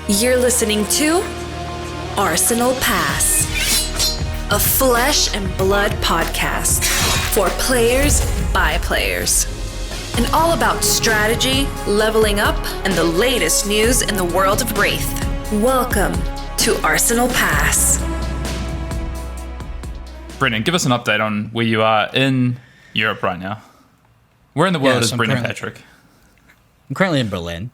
You're listening to Arsenal Pass, a flesh and blood podcast for players by players. And all about strategy, leveling up, and the latest news in the world of Wraith. Welcome to Arsenal Pass. Brendan, give us an update on where you are in Europe right now. Where in the world is Brendan Patrick? I'm currently in Berlin,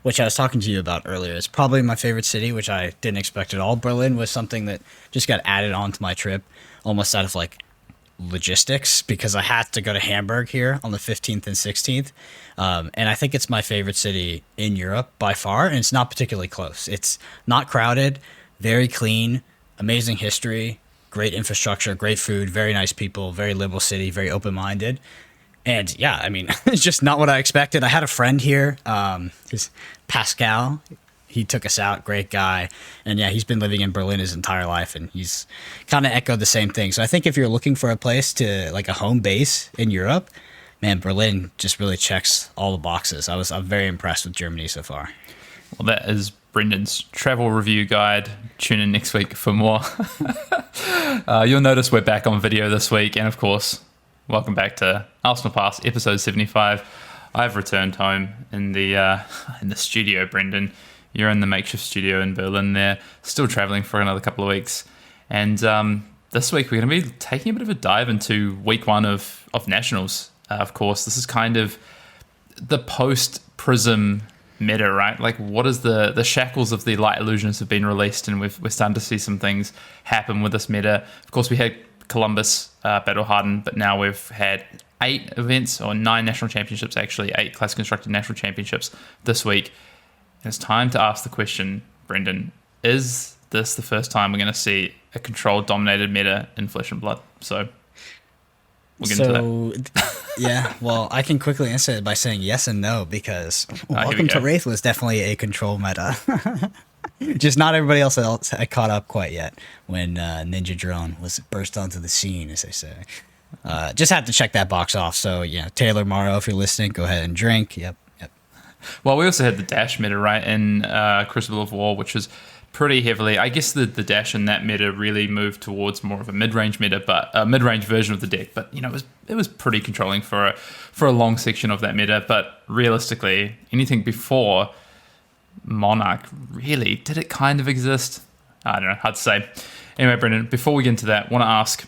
which I was talking to you about earlier. It's probably my favorite city, which I didn't expect at all. Berlin was something that just got added on to my trip, almost out of like logistics, because I had to go to Hamburg here on the 15th and 16th. And I think it's my favorite city in Europe by far, and it's not particularly close. It's not crowded, very clean, amazing history, great infrastructure, great food, very nice people, very liberal city, very open-minded. And yeah, I mean, it's just not what I expected. I had a friend here, his Pascal. He took us out, great guy. And yeah, he's been living in Berlin his entire life, and he's kind of echoed the same thing. So I think if you're looking for a place to, like a home base in Europe, man, Berlin just really checks all the boxes. I'm very impressed with Germany so far. Well, that is Brendan's travel review guide. Tune in next week for more. You'll notice we're back on video this week, and of course, welcome back to Arsenal Pass, episode 75. I've returned home in the studio, Brendan. You're in the makeshift studio in Berlin there, still traveling for another couple of weeks. And this week we're going to be taking a bit of a dive into week one of Nationals. Of course, this is kind of the post-Prism meta, right? Like, what is the shackles of the light illusions have been released, and we're starting to see some things happen with this meta. Of course, we had Columbus battle hardened, but now we've had 8 events, or 9 national championships actually, 8 class constructed national championships this week. And it's time to ask the question, Brendan, is this the first time we're going to see a control dominated meta in Flesh and Blood? So we'll get into that. Yeah, well, I can quickly answer it by saying yes and no, because Welcome to Wraith was definitely a control meta. Just not everybody else had caught up quite yet when Ninja Drone was burst onto the scene, as they say. Just had to check that box off. So, yeah, Taylor Morrow, if you're listening, go ahead and drink. Yep. Well, we also had the dash meta, right, in Crucible of War, which was pretty heavily, I guess the dash in that meta really moved towards more of a mid-range meta, but a mid-range version of the deck. But, you know, it was pretty controlling for a long section of that meta. But realistically, anything before Monarch, really, did it kind of exist? I don't know, hard to say. Anyway, Brendan, before we get into that, I want to ask,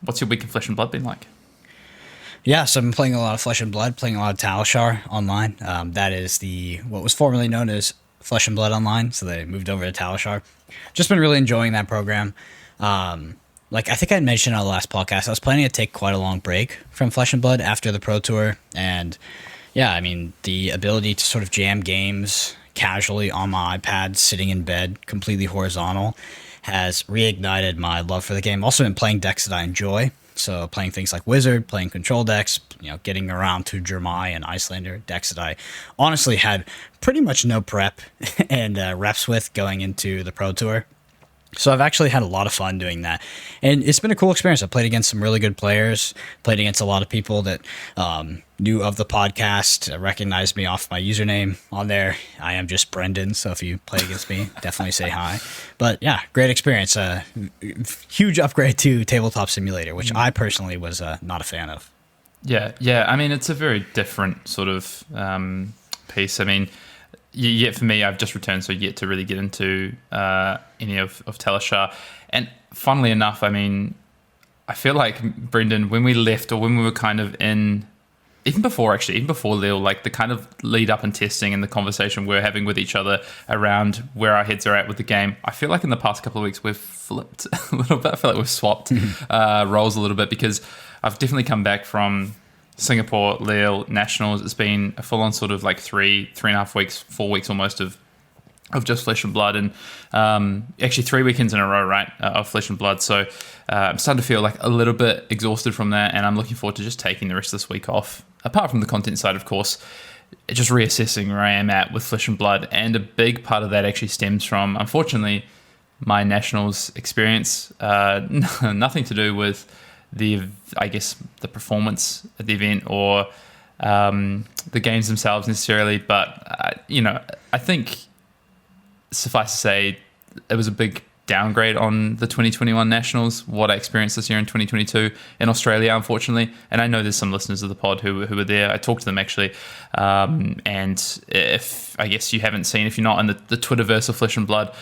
what's your week of Flesh and Blood been like? Yeah, so I've been playing a lot of Flesh and Blood, playing a lot of Talishar online. That is what was formerly known as Flesh and Blood Online, so they moved over to Talishar. Just been really enjoying that program. Like I think I mentioned on the last podcast, I was planning to take quite a long break from Flesh and Blood after the Pro Tour. And yeah, I mean, the ability to sort of jam games casually on my iPad, sitting in bed, completely horizontal, has reignited my love for the game. Also been playing decks that I enjoy. So playing things like Wizard, playing control decks, you know, getting around to Jermai and Icelander, decks that I honestly had pretty much no prep and reps with going into the Pro Tour. So I've actually had a lot of fun doing that. And it's been a cool experience. I played against some really good players, played against a lot of people that knew of the podcast, recognized me off my username on there. I am just Brendan, so if you play against me, definitely say hi. But yeah, great experience. Huge upgrade to Tabletop Simulator, which I personally was not a fan of. Yeah. I mean, it's a very different sort of piece. I mean, yet for me, I've just returned, so yet to really get into any of Talishar. And funnily enough, I mean, I feel like, Brendan, when we left, or when we were kind of in, even before Lille, like the kind of lead up and testing and the conversation we're having with each other around where our heads are at with the game, I feel like in the past couple of weeks we've flipped a little bit. I feel like we've swapped roles a little bit, because I've definitely come back from Singapore, Lille, Nationals. It's been a full-on sort of like 3.5 weeks, 4 weeks almost of just Flesh and Blood, and actually 3 weekends in a row, right, of Flesh and Blood. So I'm starting to feel like a little bit exhausted from that, and I'm looking forward to just taking the rest of this week off. Apart from the content side, of course, just reassessing where I am at with Flesh and Blood, and a big part of that actually stems from, unfortunately, my Nationals experience. Nothing to do with the performance at the event or the games themselves necessarily, but I think suffice to say, it was a big downgrade on the 2021 Nationals, what I experienced this year in 2022 in Australia, unfortunately. And I know there's some listeners of the pod who were there. I talked to them, actually. And if, I guess you haven't seen, if you're not in the Twitterverse of Flesh and Blood,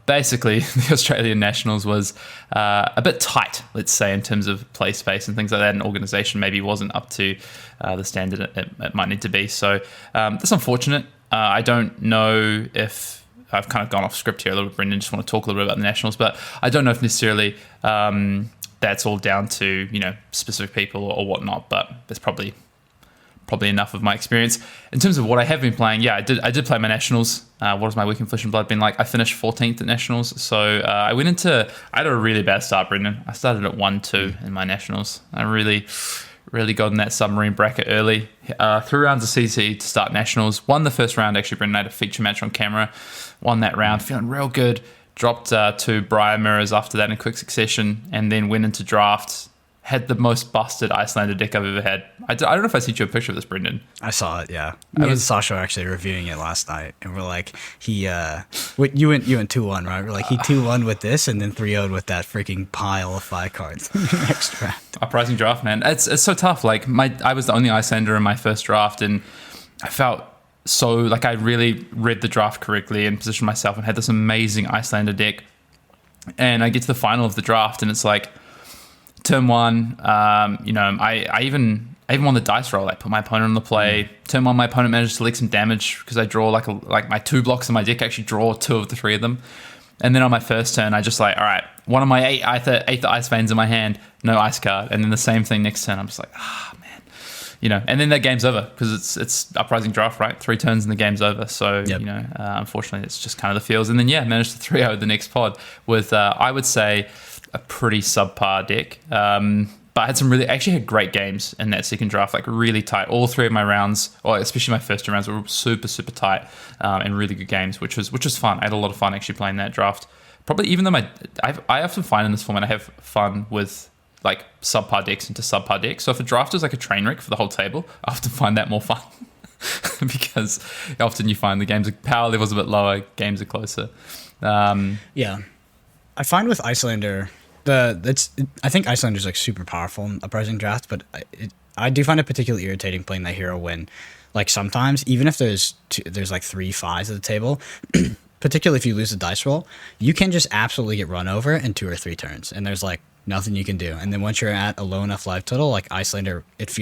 basically the Australian Nationals was a bit tight, let's say, in terms of play space and things like that. And organisation maybe wasn't up to the standard it might need to be. So that's unfortunate. I don't know if I've kind of gone off script here a little bit, Brendan. Just want to talk a little bit about the Nationals, but I don't know if necessarily that's all down to specific people or whatnot. But that's probably enough of my experience in terms of what I have been playing. Yeah, I did play my Nationals. What has my week in Flesh and Blood been like? I finished 14th at Nationals, so I had a really bad start, Brendan. I started at 1-2 in my Nationals. I really got in that submarine bracket early. 3 rounds of CC to start Nationals. Won the first round, actually. Brendan, I had a feature match on camera. Won that round, feeling real good. Dropped 2 Briar Mirrors after that in quick succession, and then went into draft. Had the most busted Icelander deck I've ever had. I don't know if I sent you a picture of this, Brendan. I saw it, yeah. I was Sasha actually reviewing it last night, and we're like, you went 2-1, right? We're like, he 2-1 with this, and then 3-0'd with that freaking pile of 5 cards next round. Uprising draft, man. It's so tough. Like I was the only Icelander in my first draft, and I felt so like I really read the draft correctly and positioned myself and had this amazing Icelander deck. And I get to the final of the draft, and it's like, turn 1, I even won the dice roll. I put my opponent on the play. Turn 1, my opponent managed to leak some damage because I draw like my 2 blocks in my deck actually draw 2 of the 3 of them. And then on my first turn, I just all right, one of my 8 ice veins in my hand, no ice card. And then the same thing next turn. I'm just like, man, and then that game's over because it's Uprising draft, right? 3 turns and the game's over. So, yep. Unfortunately, it's just kind of the feels. And then, managed to 3-0 the next pod with, I would say, a pretty subpar deck. But I actually had great games in that second draft, like really tight. All 3 of my rounds, or especially my first 2 rounds, were super, super tight and really good games, which was fun. I had a lot of fun actually playing that draft. Probably even though I often find in this format I have fun with like subpar decks into subpar decks. So if a draft is like a train wreck for the whole table, I often find that more fun because often you find the games power levels a bit lower, games are closer. Yeah. I find with Icelander, I think Icelander's like super powerful in Uprising draft, but I do find it particularly irritating playing that hero when, like, sometimes even if there's like 3 5s at the table, particularly if you lose the dice roll, you can just absolutely get run over in 2 or 3 turns, and there's like nothing you can do. And then once you're at a low enough life total, like Icelander, it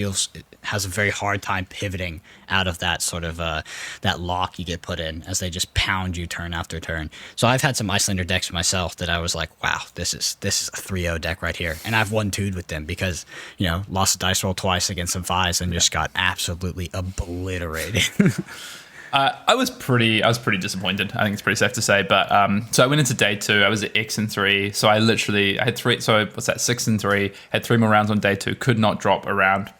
has a very hard time pivoting out of that sort of that lock you get put in as they just pound you turn after turn. So I've had some Icelander decks myself that I was like, wow, this is a 3-0 deck right here. And I've 1-2'd with them because, lost a dice roll twice against some 5s and just got absolutely obliterated. I was pretty disappointed. I think it's pretty safe to say. But so I went into day 2. I was at X and 3. So I had 3. So what's that? 6 and 3. Had 3 more rounds on day 2. Could not drop a round.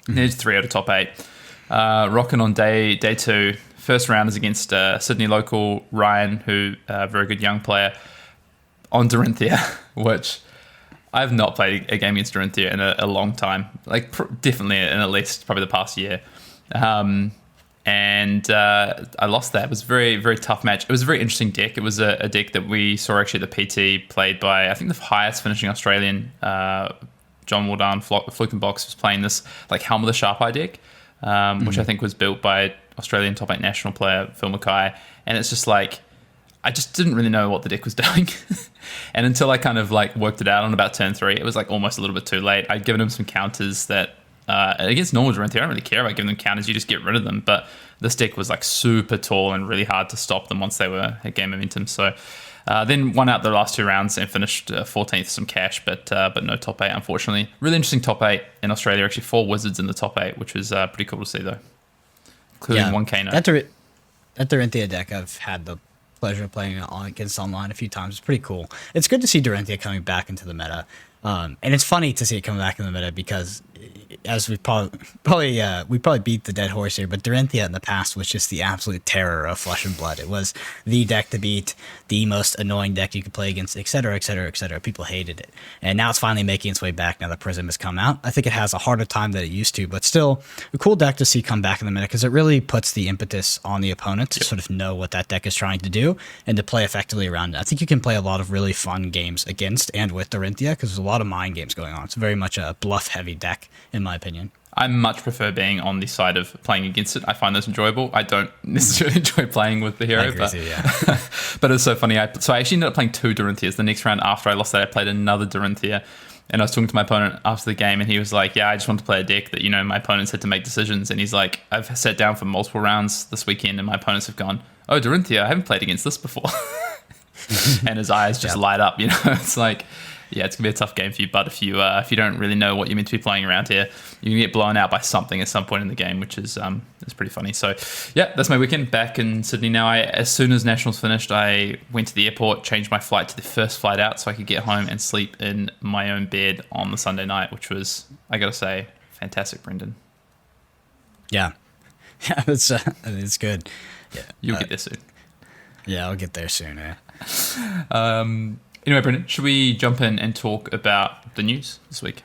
Needed 3 out of top 8. Rocking on day 2. First round is against Sydney local Ryan, who a very good young player on Dorinthia, which I've not played a game against Dorinthia in a long time. Like definitely in at least probably the past year. And I lost that. It was a very, very tough match. It was a very interesting deck. It was a deck that we saw actually at the PT played by, I think, the highest finishing Australian, John Wardan, Flukenbox, was playing this like Helm of the Sharp Eye deck, which I think was built by Australian top 8 national player Phil Mackay. And it's just like, I just didn't really know what the deck was doing. And until I kind of like worked it out on about turn 3, it was like almost a little bit too late. I'd given him some counters that, against normal Dorinthia, I don't really care about giving them counters. You just get rid of them. But this deck was like super tall and really hard to stop them once they were at game momentum. So then won out the last 2 rounds and finished 14th, some cash, but no top 8, unfortunately. Really interesting top 8 in Australia. Actually 4 Wizards in the top 8, which was pretty cool to see though, including 1 Kano. That Dorinthia deck I've had the pleasure of playing against online a few times. It's pretty cool. It's good to see Dorinthia coming back into the meta. And it's funny to see it coming back in the meta because as we probably beat the dead horse here, but Dorinthia in the past was just the absolute terror of Flesh and Blood. It was the deck to beat, the most annoying deck you could play against, etc., etc., etc. People hated it, and now it's finally making its way back. Now that Prism has come out, I think it has a harder time than it used to, but still a cool deck to see come back in the minute because it really puts the impetus on the opponent to sort of know what that deck is trying to do and to play effectively around it. I think you can play a lot of really fun games against and with Dorinthia because there's a lot of mind games going on. It's very much a bluff-heavy deck, in my opinion. I much prefer being on the side of playing against it. I find those enjoyable. I don't necessarily enjoy playing with the hero, but it's so funny. So I actually ended up playing 2 Dorinthias. The next round after I lost that, I played another Dorinthia. And I was talking to my opponent after the game, and he was like, yeah, I just want to play a deck that, my opponents had to make decisions. And he's like, I've sat down for multiple rounds this weekend, and my opponents have gone, oh, Dorinthia, I haven't played against this before. And his eyes just light up, It's like, yeah, it's going to be a tough game for you, but if you don't really know what you're meant to be playing around here, you can get blown out by something at some point in the game, which is pretty funny. So, yeah, that's my weekend back in Sydney now. As soon as Nationals finished, I went to the airport, changed my flight to the first flight out so I could get home and sleep in my own bed on the Sunday night, which was, I got to say, fantastic, Brendan. Yeah. Yeah, it's good. Yeah. You'll get there soon. Yeah, I'll get there soon, Anyway, Brendan, should we jump in and talk about the news this week?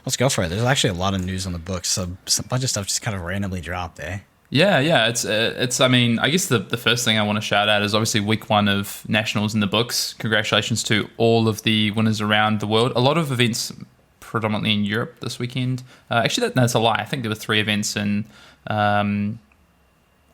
Let's go for it. There's actually a lot of news on the books, so a bunch of stuff just kind of randomly dropped, eh? Yeah. It's. I mean, I guess the first thing I want to shout out is obviously week 1 of Nationals in the books. Congratulations to all of the winners around the world. A lot of events predominantly in Europe this weekend. Actually, that's a lie. I think there were 3 events in, I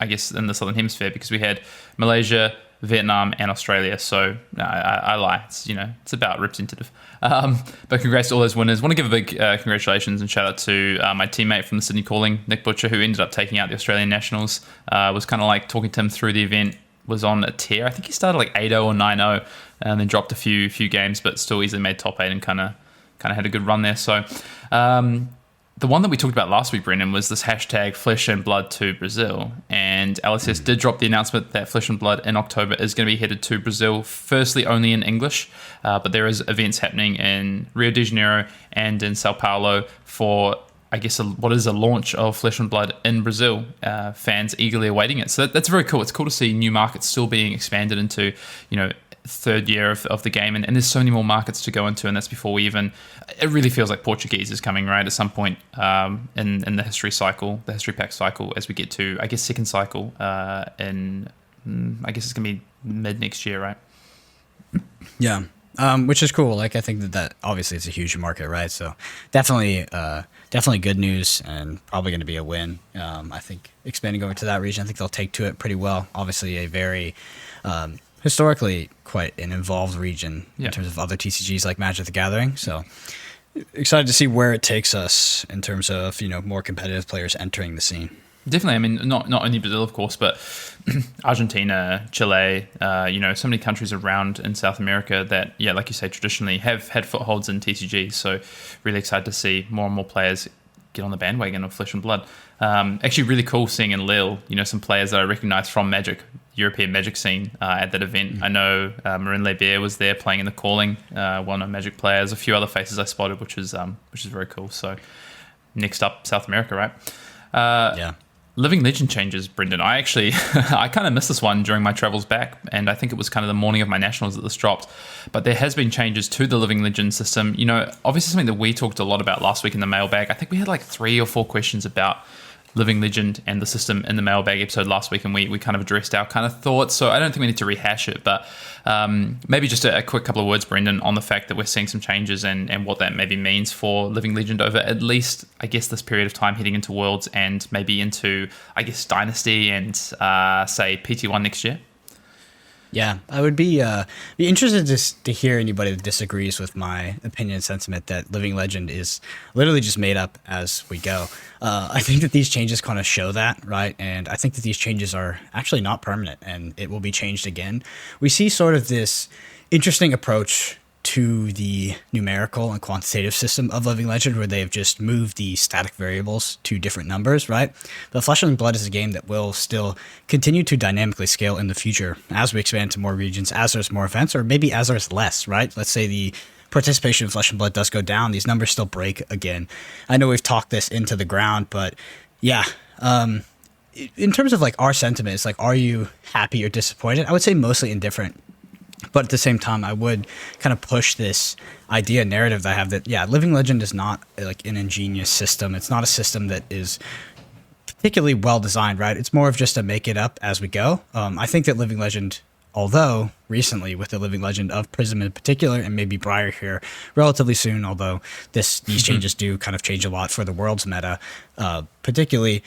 guess, in the Southern Hemisphere because we had Malaysia, Vietnam and Australia. So I lie. It's about representative. But congrats to all those winners. Want to give a big congratulations and shout out to my teammate from the Sydney Calling, Nick Butcher, who ended up taking out the Australian Nationals. Was kind of like talking to him through the event. Was on a tear. I think he started like 8-0 or 9-0 and then dropped a few games, but still easily made top 8 and kind of had a good run there. So the one that we talked about last week, Brendan, was this hashtag Flesh and Blood to Brazil. And LSS did drop the announcement that Flesh and Blood in October is going to be headed to Brazil, firstly only in English, but there is events happening in Rio de Janeiro and in Sao Paulo for, I guess, what is a launch of Flesh and Blood in Brazil. Fans eagerly awaiting it. So that's very cool. It's cool to see new markets still being expanded into, third year of the game, and there's so many more markets to go into, and that's before we even, it really feels like Portuguese is coming right at some point in the history cycle, the history pack cycle, as we get to, I guess, second cycle in, I guess it's gonna be mid next year, right? Yeah. Which is cool. Like, I think that obviously it's a huge market, right? So definitely good news and probably going to be a win. I think expanding over to that region, I think they'll take to it pretty well. Obviously a very historically quite an involved region in terms of other TCGs like Magic the Gathering. So excited to see where it takes us in terms of, more competitive players entering the scene. Definitely. I mean, not only Brazil, of course, but Argentina, Chile, so many countries around in South America that, like you say, traditionally have had footholds in TCG. So really excited to see more and more players get on the bandwagon of Flesh and Blood. Actually, really cool seeing in Lille, some players that I recognize from European Magic scene at that event. Mm-hmm. I know Marin Lebear was there playing in the Calling, one of Magic players. A few other faces I spotted, which is very cool. So next up, South America, right? Living Legend changes, Brendan. I kind of missed this one during my travels back, and I think it was kind of the morning of my Nationals that this dropped. But there has been changes to the Living Legend system. Obviously something that we talked a lot about last week in the mailbag. I think we had like 3 or 4 questions about Living Legend and the system in the mailbag episode last week, and we kind of addressed our kind of thoughts. So I don't think we need to rehash it, but maybe just a quick couple of words, Brendan, on the fact that we're seeing some changes and what that maybe means for Living Legend over at least, I guess, this period of time heading into Worlds and maybe into, I guess, Dynasty and say PT1 next year. Yeah, I would be interested to hear anybody that disagrees with my opinion and sentiment that Living Legend is literally just made up as we go. I think that these changes kind of show that, right? And I think that these changes are actually not permanent, and it will be changed again. We see sort of this interesting approach to the numerical and quantitative system of Living Legend, where they've just moved the static variables to different numbers, right? But Flesh and Blood is a game that will still continue to dynamically scale in the future as we expand to more regions, as there's more events, or maybe as there's less, right? Let's say the participation in Flesh and Blood does go down, these numbers still break again. I know we've talked this into the ground, but yeah. In terms of like our sentiments, like, are you happy or disappointed? I would say mostly indifferent. But at the same time, I would kind of push this idea narrative that I have that, yeah, Living Legend is not like an ingenious system. It's not a system that is particularly well designed, right? It's more of just a make it up as we go. I think that Living Legend, although recently with the Living Legend of Prism in particular, and maybe Briar here relatively soon, although these changes do kind of change a lot for the world's meta, particularly,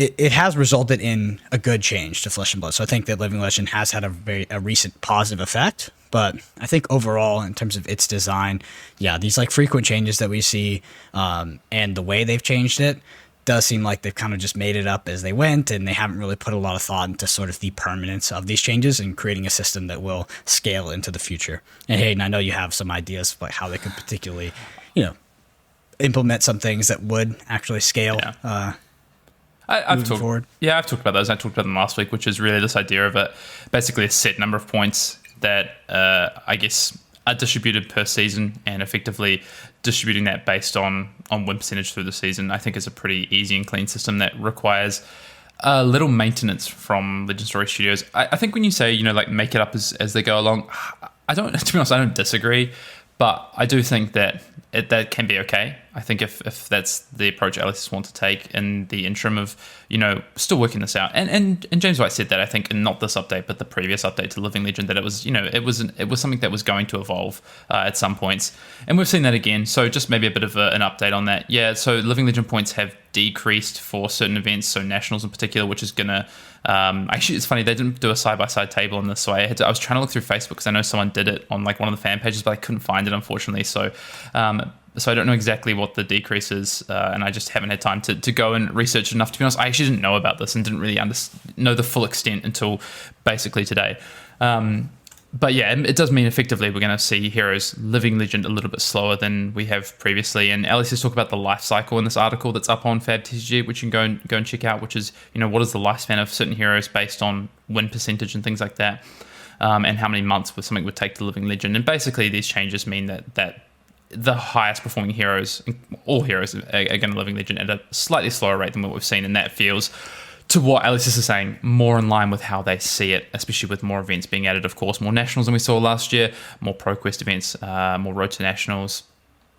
it has resulted in a good change to Flesh and Blood. So I think that Living Legend has had a recent positive effect. But I think overall, in terms of its design, yeah, these like frequent changes that we see and the way they've changed it does seem like they've kind of just made it up as they went, and they haven't really put a lot of thought into sort of the permanence of these changes and creating a system that will scale into the future. And Hayden, I know you have some ideas of like how they could particularly, implement some things that would actually scale. Yeah. I've talked about those. I talked about them last week, which is really this idea of basically a set number of points that I guess are distributed per season, and effectively distributing that based on win percentage through the season. I think is a pretty easy and clean system that requires a little maintenance from Legend Story Studios. I think when you say like make it up as they go along, to be honest, I don't disagree, but I do think that that can be okay. I think if that's the approach LSS want to take in the interim of, still working this out. And James White said that, I think, in not this update, but the previous update to Living Legend, that it was, it was something that was going to evolve at some points. And we've seen that again. So just maybe a bit of an update on that. Yeah, so Living Legend points have decreased for certain events, so Nationals in particular, which is going to... actually, it's funny, they didn't do a side-by-side table on this, so I was trying to look through Facebook because I know someone did it on like one of the fan pages, but I couldn't find it, unfortunately. So I don't know exactly what the decrease is, and I just haven't had time to go and research enough. To be honest, I actually didn't know about this and didn't really know the full extent until basically today. But yeah, it does mean effectively we're going to see Heroes Living Legend a little bit slower than we have previously. And Alex has talked about the life cycle in this article that's up on FabTCG, which you can go and check out, which is, what is the lifespan of certain heroes based on win percentage and things like that, and how many months something would take to Living Legend. And basically these changes mean that the highest performing heroes, all heroes, are going to Living Legend at a slightly slower rate than what we've seen, and that feels, to what Alexis is saying, more in line with how they see it, especially with more events being added, of course, more Nationals than we saw last year, more ProQuest events, more Road to Nationals,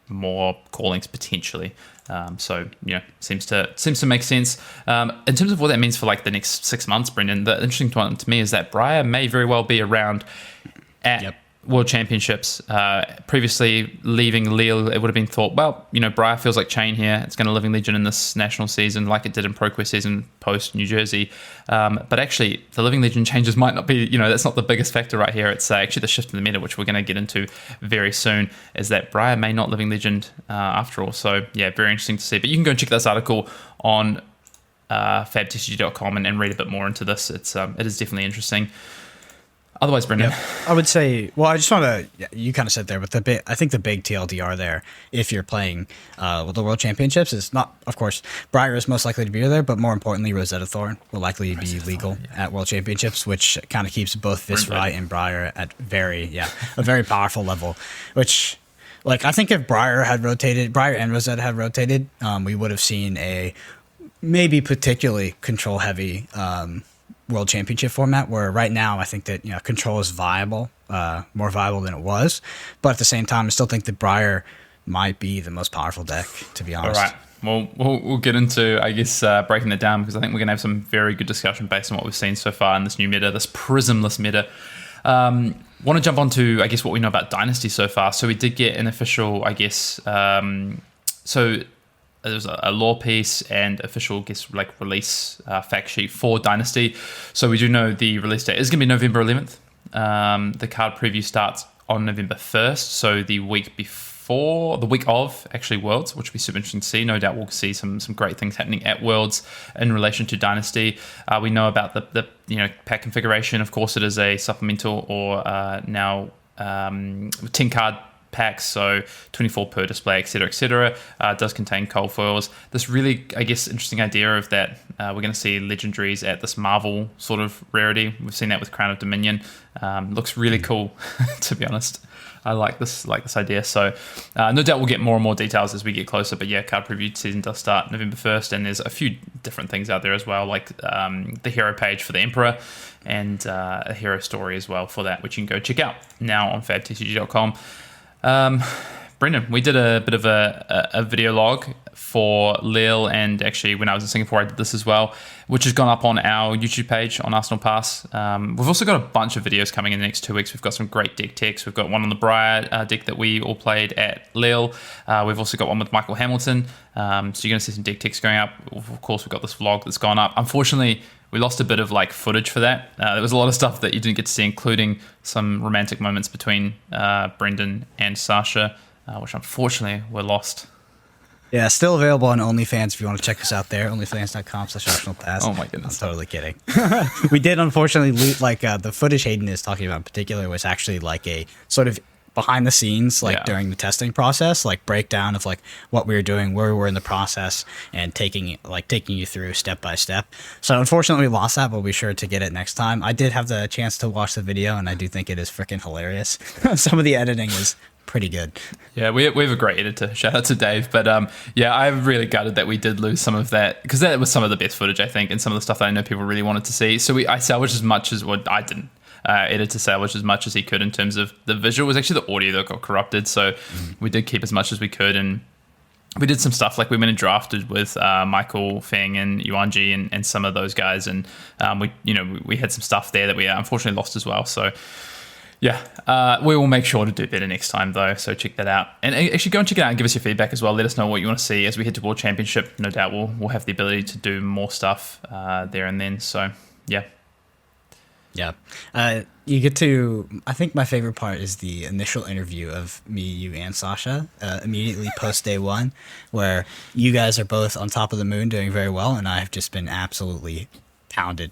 more callings potentially. Seems to make sense. In terms of what that means for like the next 6 months, Brendan, the interesting one to me is that Briar may very well be around at World Championships. Previously leaving Lille, it would have been thought, well, Briar feels like chain here. It's going to Living Legend in this national season like it did in ProQuest season post New Jersey. But actually, the Living Legend changes might not be, that's not the biggest factor right here. It's actually the shift in the meta, which we're going to get into very soon, is that Briar may not Living Legend after all. So yeah, very interesting to see. But you can go and check this article on fabtcg.com and read a bit more into this. It is definitely interesting. Otherwise, Brendan, I would say, well, I just want to, you kind of said there, but I think the big TLDR there, if you're playing with the World Championships, is not, of course, Briar is most likely to be there, but more importantly, Rosetta Thorn will likely be legal at World Championships, which kind of keeps both Viscerai and Briar at a very powerful level, which, like, I think if Briar and Rosetta had rotated, we would have seen a maybe particularly control-heavy World Championship format, where right now I think that control is viable, more viable than it was, but at the same time I still think that Briar might be the most powerful deck, to be honest. All right, well, we'll get into, I guess, breaking it down, because I think we're going to have some very good discussion based on what we've seen so far in this new meta, this Prismless meta. Want to jump on to, I guess, what we know about Dynasty so far. So we did get an official, I guess, there's a lore piece and official, release fact sheet for Dynasty. So we do know the release date is going to be November 11th. The card preview starts on November 1st, so the week of actually Worlds, which will be super interesting to see. No doubt we'll see some great things happening at Worlds in relation to Dynasty. We know about the pack configuration. Of course, it is a supplemental or now 10 card packs, so 24 per display, etc. Does contain cold foils. This really, I guess, interesting idea of that we're going to see legendaries at this Marvel sort of rarity. We've seen that with Crown of Dominion. Looks really cool, to be honest. I like this idea. So no doubt we'll get more and more details as we get closer. But yeah, card preview season does start November 1st, and there's a few different things out there as well, like the hero page for the Emperor and a hero story as well for that, which you can go check out now on fabtcg.com. Brendan, we did a bit of a video log for Lille, and actually when I was in Singapore I did this as well, which has gone up on our YouTube page on Arsenal Pass. We've also got a bunch of videos coming in the next 2 weeks. We've got some great deck techs. We've got one on the Briar deck that we all played at Lille. We've also got one with Michael Hamilton. So you're going to see some deck techs going up. Of course, we've got this vlog that's gone up. Unfortunately, we lost a bit of like footage for that. There was a lot of stuff that you didn't get to see, including some romantic moments between Brendan and Sasha, which unfortunately were lost. Yeah, still available on OnlyFans if you want to check us out there. OnlyFans.com/ArsenalPass. Oh my goodness. I'm totally kidding. We did unfortunately loot the footage Hayden is talking about in particular was actually like a sort of behind the scenes, during the testing process, like breakdown of like what we were doing, where we were in the process, and taking you through step by step. So unfortunately we lost that, but we'll be sure to get it next time. I did have the chance to watch the video, and I do think it is freaking hilarious. Some of the editing is pretty good. Yeah, we have a great editor. Shout out to Dave. But yeah, I'm really gutted that we did lose some of that, because that was some of the best footage, I think, and some of the stuff that I know people really wanted to see. So I salvaged as much as what I didn't. Editor salvaged as much as he could in terms of the visual. It was actually the audio that got corrupted, so we did keep as much as we could, and we did some stuff like we went and drafted with Michael Feng and Yuan Ji and some of those guys, and we had some stuff there that we unfortunately lost as well. So yeah, we will make sure to do better next time though, so check that out. And actually go and check it out and give us your feedback as well. Let us know what you want to see as we head to World Championship. No doubt we'll have the ability to do more stuff there and then. So yeah. Yeah. You get to, I think my favorite part is the initial interview of me, you, and Sasha immediately post day one, where you guys are both on top of the moon doing very well, and I have just been absolutely pounded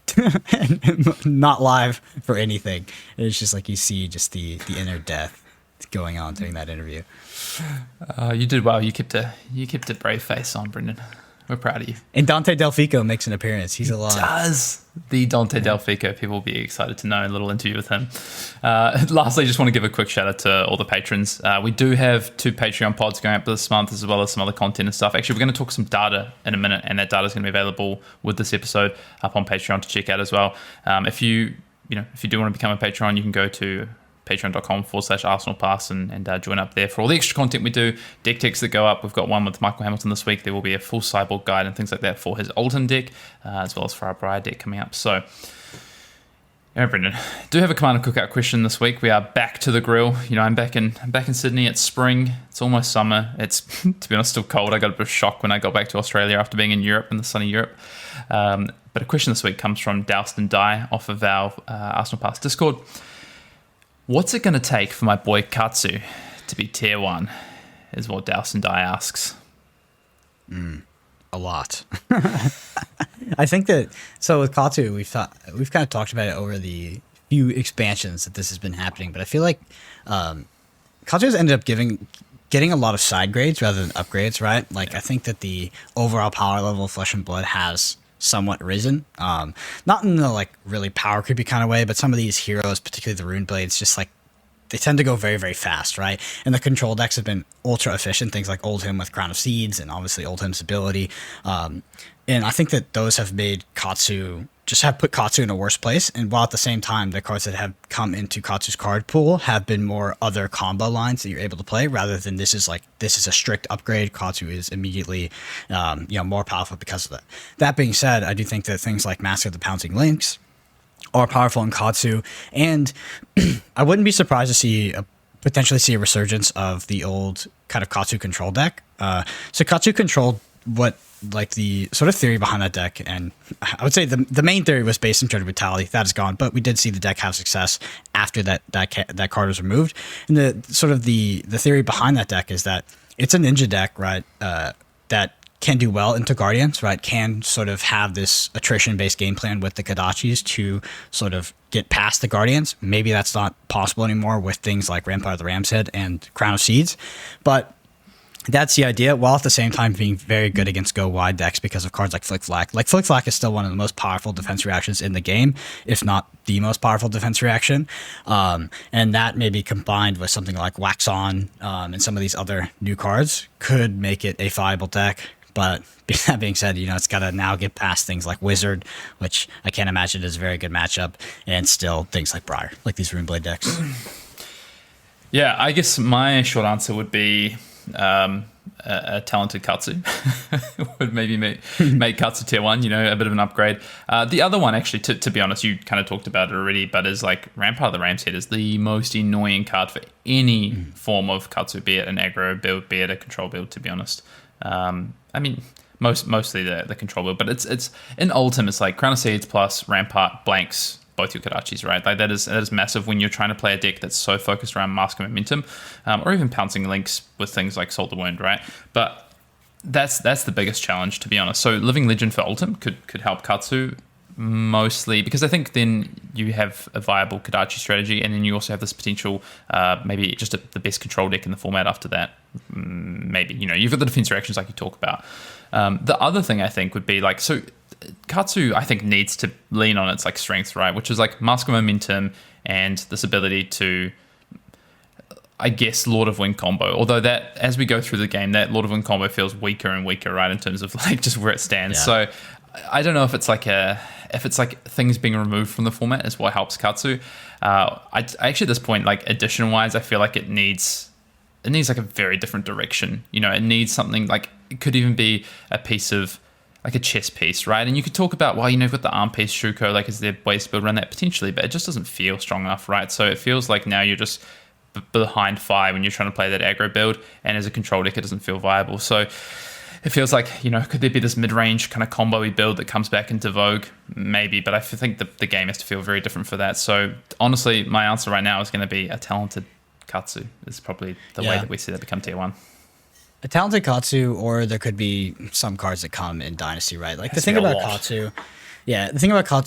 and not live for anything. It's just like you see just the inner death going on during that interview. You did well. You kept a brave face on, Brendan. We're proud of you. And Dante Delfico makes an appearance. He's alive. He does. The Dante Delfico. People will be excited to know a little interview with him. Lastly, just want to give a quick shout out to all the patrons. We do have 2 Patreon pods going up this month, as well as some other content and stuff. Actually, we're going to talk some data in a minute, and that data is going to be available with this episode up on Patreon to check out as well. If you do want to become a patron, you can go to patreon.com/Arsenal Pass and join up there for all the extra content we do. Deck techs that go up. We've got one with Michael Hamilton this week. There will be a full cyborg guide and things like that for his Oldham deck, as well as for our Briar deck coming up. So, yeah, Brendan, do have a Commander Cookout question this week. We are back to the grill. I'm back in Sydney. It's spring. It's almost summer. It's, to be honest, still cold. I got a bit of shock when I got back to Australia after being in Europe, in the sunny Europe. But a question this week comes from Doused and Die off of our Arsenal Pass Discord. What's it going to take for my boy Katsu to be tier 1, is what Douse and Die asks. A lot. I think that, so with Katsu, we've kind of talked about it over the few expansions that this has been happening, but I feel like Katsu has ended up getting a lot of side grades rather than upgrades, right? Like, I think that the overall power level of Flesh and Blood has somewhat risen, not in the like really power creepy kind of way, but some of these heroes, particularly the rune blades, just like they tend to go very, very fast, right? And the control decks have been ultra efficient, things like Oldhim with Crown of Seeds and obviously Oldhim's ability, and I think that those have made Katsu put Katsu in a worse place. And while at the same time, the cards that have come into Katsu's card pool have been more other combo lines that you're able to play, rather than this is a strict upgrade. Katsu is immediately, more powerful because of that. That being said, I do think that things like Mask of the Pouncing Lynx are powerful in Katsu, and I wouldn't be surprised to potentially see a resurgence of the old kind of Katsu control deck. So Katsu controlled what, like, the sort of theory behind that deck, and I would say the main theory was based in Dreaded Brutality. That is gone, but we did see the deck have success after that card was removed. And the theory behind that deck is that it's a ninja deck, right? That can do well into Guardians, right? Can sort of have this attrition-based game plan with the Kodachis to sort of get past the Guardians. Maybe that's not possible anymore with things like Rampart of the Ram's Head and Crown of Seeds, but That's the idea, while at the same time being very good against go wide decks because of cards like Flick Flack. Like Flick Flack is still one of the most powerful defense reactions in the game, if not the most powerful defense reaction. And that maybe combined with something like Wax On and some of these other new cards could make it a viable deck. But that being said, it's got to now get past things like Wizard, which I can't imagine is a very good matchup, and still things like Briar, like these Runeblade decks. Yeah, I guess my short answer would be a talented Katsu would maybe make Katsu tier 1, a bit of an upgrade. The other one, actually, to be honest, you kind of talked about it already, but is like Rampart of the Ram's Head is the most annoying card for any form of Katsu, be it an aggro build, be it a control build, to be honest. I mean, mostly the control build, but it's in Ultim, it's like Crown of Seeds plus Rampart blanks both your Kodachis, right? Like that is massive when you're trying to play a deck that's so focused around Mask of Momentum, or even pouncing links with things like Salt the Wound, right? But that's the biggest challenge, to be honest. So Living Legend for Ultim could help Katsu mostly because I think then you have a viable Kodachi strategy, and then you also have this potential maybe just the best control deck in the format after that. Maybe, you've got the defense reactions like you talk about. The other thing I think would be like, so Katsu, I think, needs to lean on its like strengths, right? Which is like Mask of Momentum and this ability to, I guess, Lord of Wind combo. Although that, as we go through the game, that Lord of Wind combo feels weaker and weaker, right, in terms of like just where it stands. Yeah. So I don't know if it's like things being removed from the format is what helps Katsu. I actually at this point, like addition wise, I feel like it needs like a very different direction. It needs something like, it could even be a piece of like a chess piece, right? And you could talk about, well, you've got the arm piece, Shuko, like is there ways to build around that potentially, but it just doesn't feel strong enough, right? So it feels like now you're just behind fire when you're trying to play that aggro build, and as a control deck, it doesn't feel viable. So it feels like, could there be this mid-range kind of combo-y build that comes back into vogue? Maybe, but I think the game has to feel very different for that. So honestly, my answer right now is going to be a talented Katsu is probably the way that we see that become tier 1. A talented Katsu, or there could be some cards that come in Dynasty, right? Like the thing about Katsu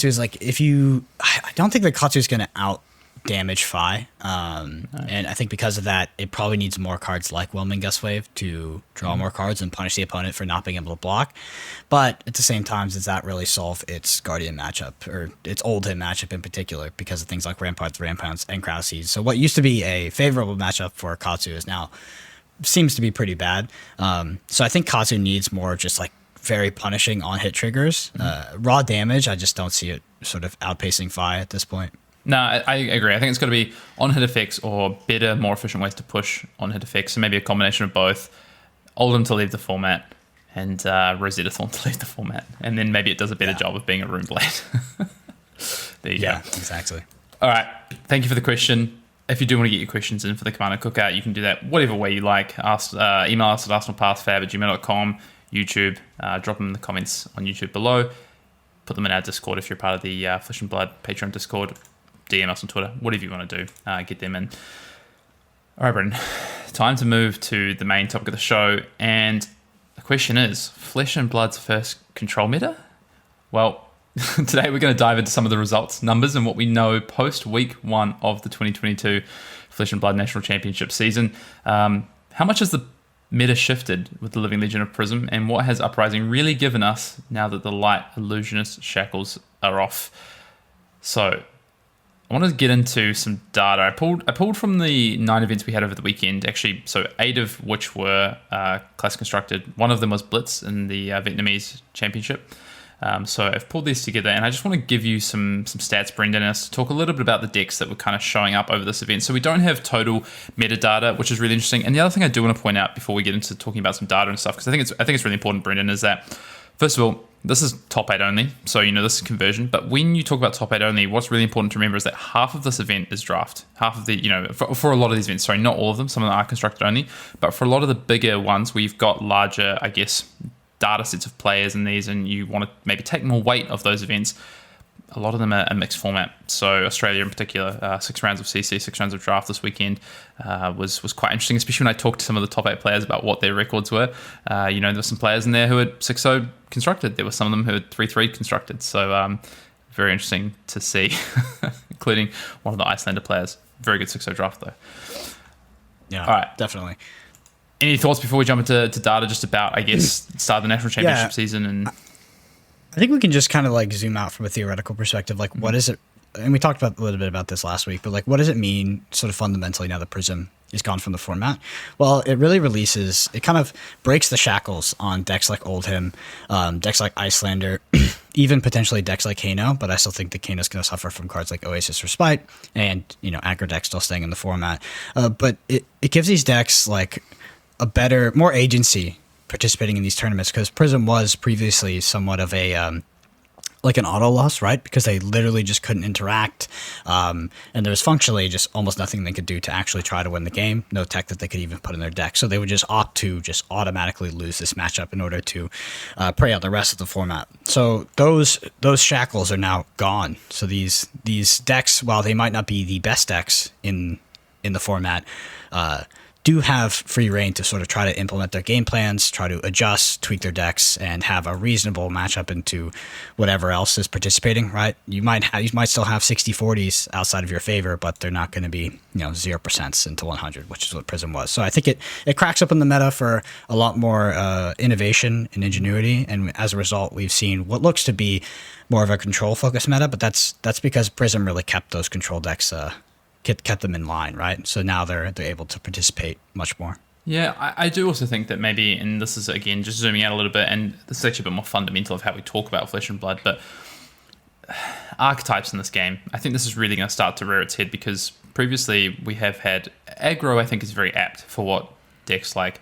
is like I don't think that Katsu is going to out damage Fi, and I think because of that, it probably needs more cards like Whelming Gust Wave to draw more cards and punish the opponent for not being able to block. But at the same time, does that really solve its Guardian matchup, or its Oldhim matchup in particular, because of things like Ramparts, Rampounds, and Crown Seeds? So what used to be a favorable matchup for Katsu is now seems to be pretty bad. So I think Katsu needs more just like very punishing on hit triggers. Raw damage, I just don't see it sort of outpacing Fi at this point. No, I agree. I think it's got to be on hit effects or better, more efficient ways to push on hit effects. So maybe a combination of both. Oldhim to leave the format, and Rosetta Thorn to leave the format, and then maybe it does a better job of being a Runeblade. There you go. Exactly. All right. Thank you for the question. If you do want to get your questions in for the Commander Cookout, you can do that whatever way you like. Email us at arsenalpathfab@gmail.com, YouTube. Drop them in the comments on YouTube below. Put them in our Discord if you're part of the Flesh and Blood Patreon Discord. DM us on Twitter. Whatever you want to do, get them in. All right, Brendan. Time to move to the main topic of the show. And the question is, Flesh and Blood's first control meta? Well, today we're going to dive into some of the results, numbers, and what we know post week 1 of the 2022 Flesh and Blood National Championship season. How much has the meta shifted with the Living Legend of Prism, and what has Uprising really given us now that the light illusionist shackles are off? So I wanted to get into some data. I pulled from the 9 events we had over the weekend, actually, so 8 of which were class constructed. One of them was Blitz in the Vietnamese championship. So I've pulled these together, and I just want to give you some stats, Brendan, and us to talk a little bit about the decks that were kind of showing up over this event. So we don't have total metadata, which is really interesting. And the other thing I do want to point out before we get into talking about some data and stuff, because I think it's really important, Brendan, is that first of all, this is top 8 only, so this is conversion. But when you talk about top 8 only, what's really important to remember is that half of this event is draft. Half of the, for a lot of these events, sorry, not all of them, some of them are constructed only, but for a lot of the bigger ones, we've got larger, I guess, data sets of players in these, and you want to maybe take more weight of those events. A lot of them are a mixed format. So Australia in particular, 6 rounds of CC, 6 rounds of draft this weekend was quite interesting, especially when I talked to some of the top 8 players about what their records were. There were some players in there who had 6-0 constructed. There were some of them who had 3-3 constructed. So very interesting to see, including one of the Icelander players. Very good 6-0 draft though. Yeah, all right, definitely. Any thoughts before we jump into data just about, I guess, start of the national championship season? And I think we can just kind of like zoom out from a theoretical perspective. Like, what is it? And we talked about a little bit about this last week, but like, what does it mean sort of fundamentally now that Prism is gone from the format? Well, it really it kind of breaks the shackles on decks like Oldhim, decks like Icelander, even potentially decks like Kano, but I still think that Kano's going to suffer from cards like Oasis or Spite, and, you know, aggro decks still staying in the format. But it gives these decks like more agency participating in these tournaments, because Prism was previously somewhat of a like an auto loss, right? Because they literally just couldn't interact, and there was functionally just almost nothing they could do to actually try to win the game. No tech that they could even put in their deck, so they would just opt to just automatically lose this matchup in order to prey out the rest of the format. So those shackles are now gone. So these decks, while they might not be the best decks in the format, do have free reign to sort of try to implement their game plans, try to adjust, tweak their decks, and have a reasonable matchup into whatever else is participating, right? You might still have 60-40s outside of your favor, but they're not going to be, 0% into 100, which is what Prism was. So I think it cracks up in the meta for a lot more innovation and ingenuity, and as a result, we've seen what looks to be more of a control-focused meta, but that's because Prism really kept those control decks kept them in line, right? So now they're able to participate much more. Yeah, I do also think that maybe, and this is again just zooming out a little bit, and this is actually a bit more fundamental of how we talk about Flesh and Blood, but archetypes in this game, I think this is really going to start to rear its head, because previously we have had aggro. I think is very apt for what decks like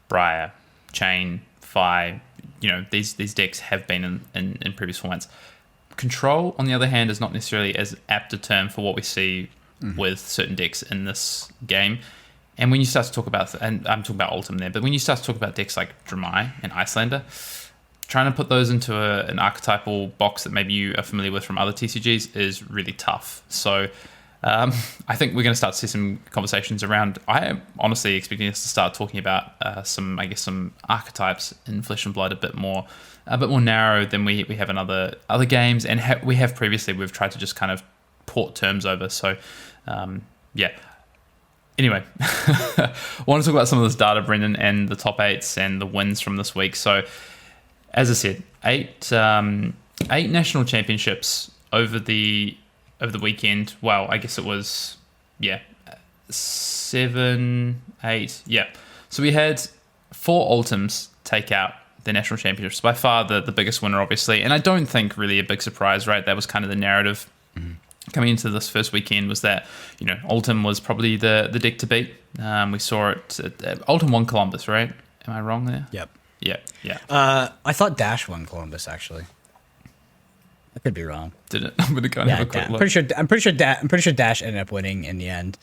Briar, Chain, Fi, these decks have been in previous formats. Control, on the other hand, is not necessarily as apt a term for what we see with certain decks in this game. And when you start to talk about, and I'm talking about Ultim there, but when you start to talk about decks like Dramai and Icelander, trying to put those into an archetypal box that maybe you are familiar with from other TCGs is really tough. So I think we're going to start to see some conversations around. I am honestly expecting us to start talking about some archetypes in Flesh and Blood a bit more narrow than we have in other games, and we have previously. We've tried to just kind of port terms over. So anyway, I want to talk about some of this data, Brendan, and the top 8s and the wins from this week. So as I said, eight national championships over the weekend. Well, I guess it was 7, 8. So we had 4 Ultims take out the national championships. By far the biggest winner, obviously, and I don't think really a big surprise, right? That was kind of the narrative coming into this first weekend, was that Ultim was probably the deck to beat. We saw it. Ultim won Columbus, right? Am I wrong there? Yep. Yeah. I thought Dash won Columbus, actually. I could be wrong. Did it? I'm gonna go and have a quick look. I'm pretty sure Dash ended up winning in the end.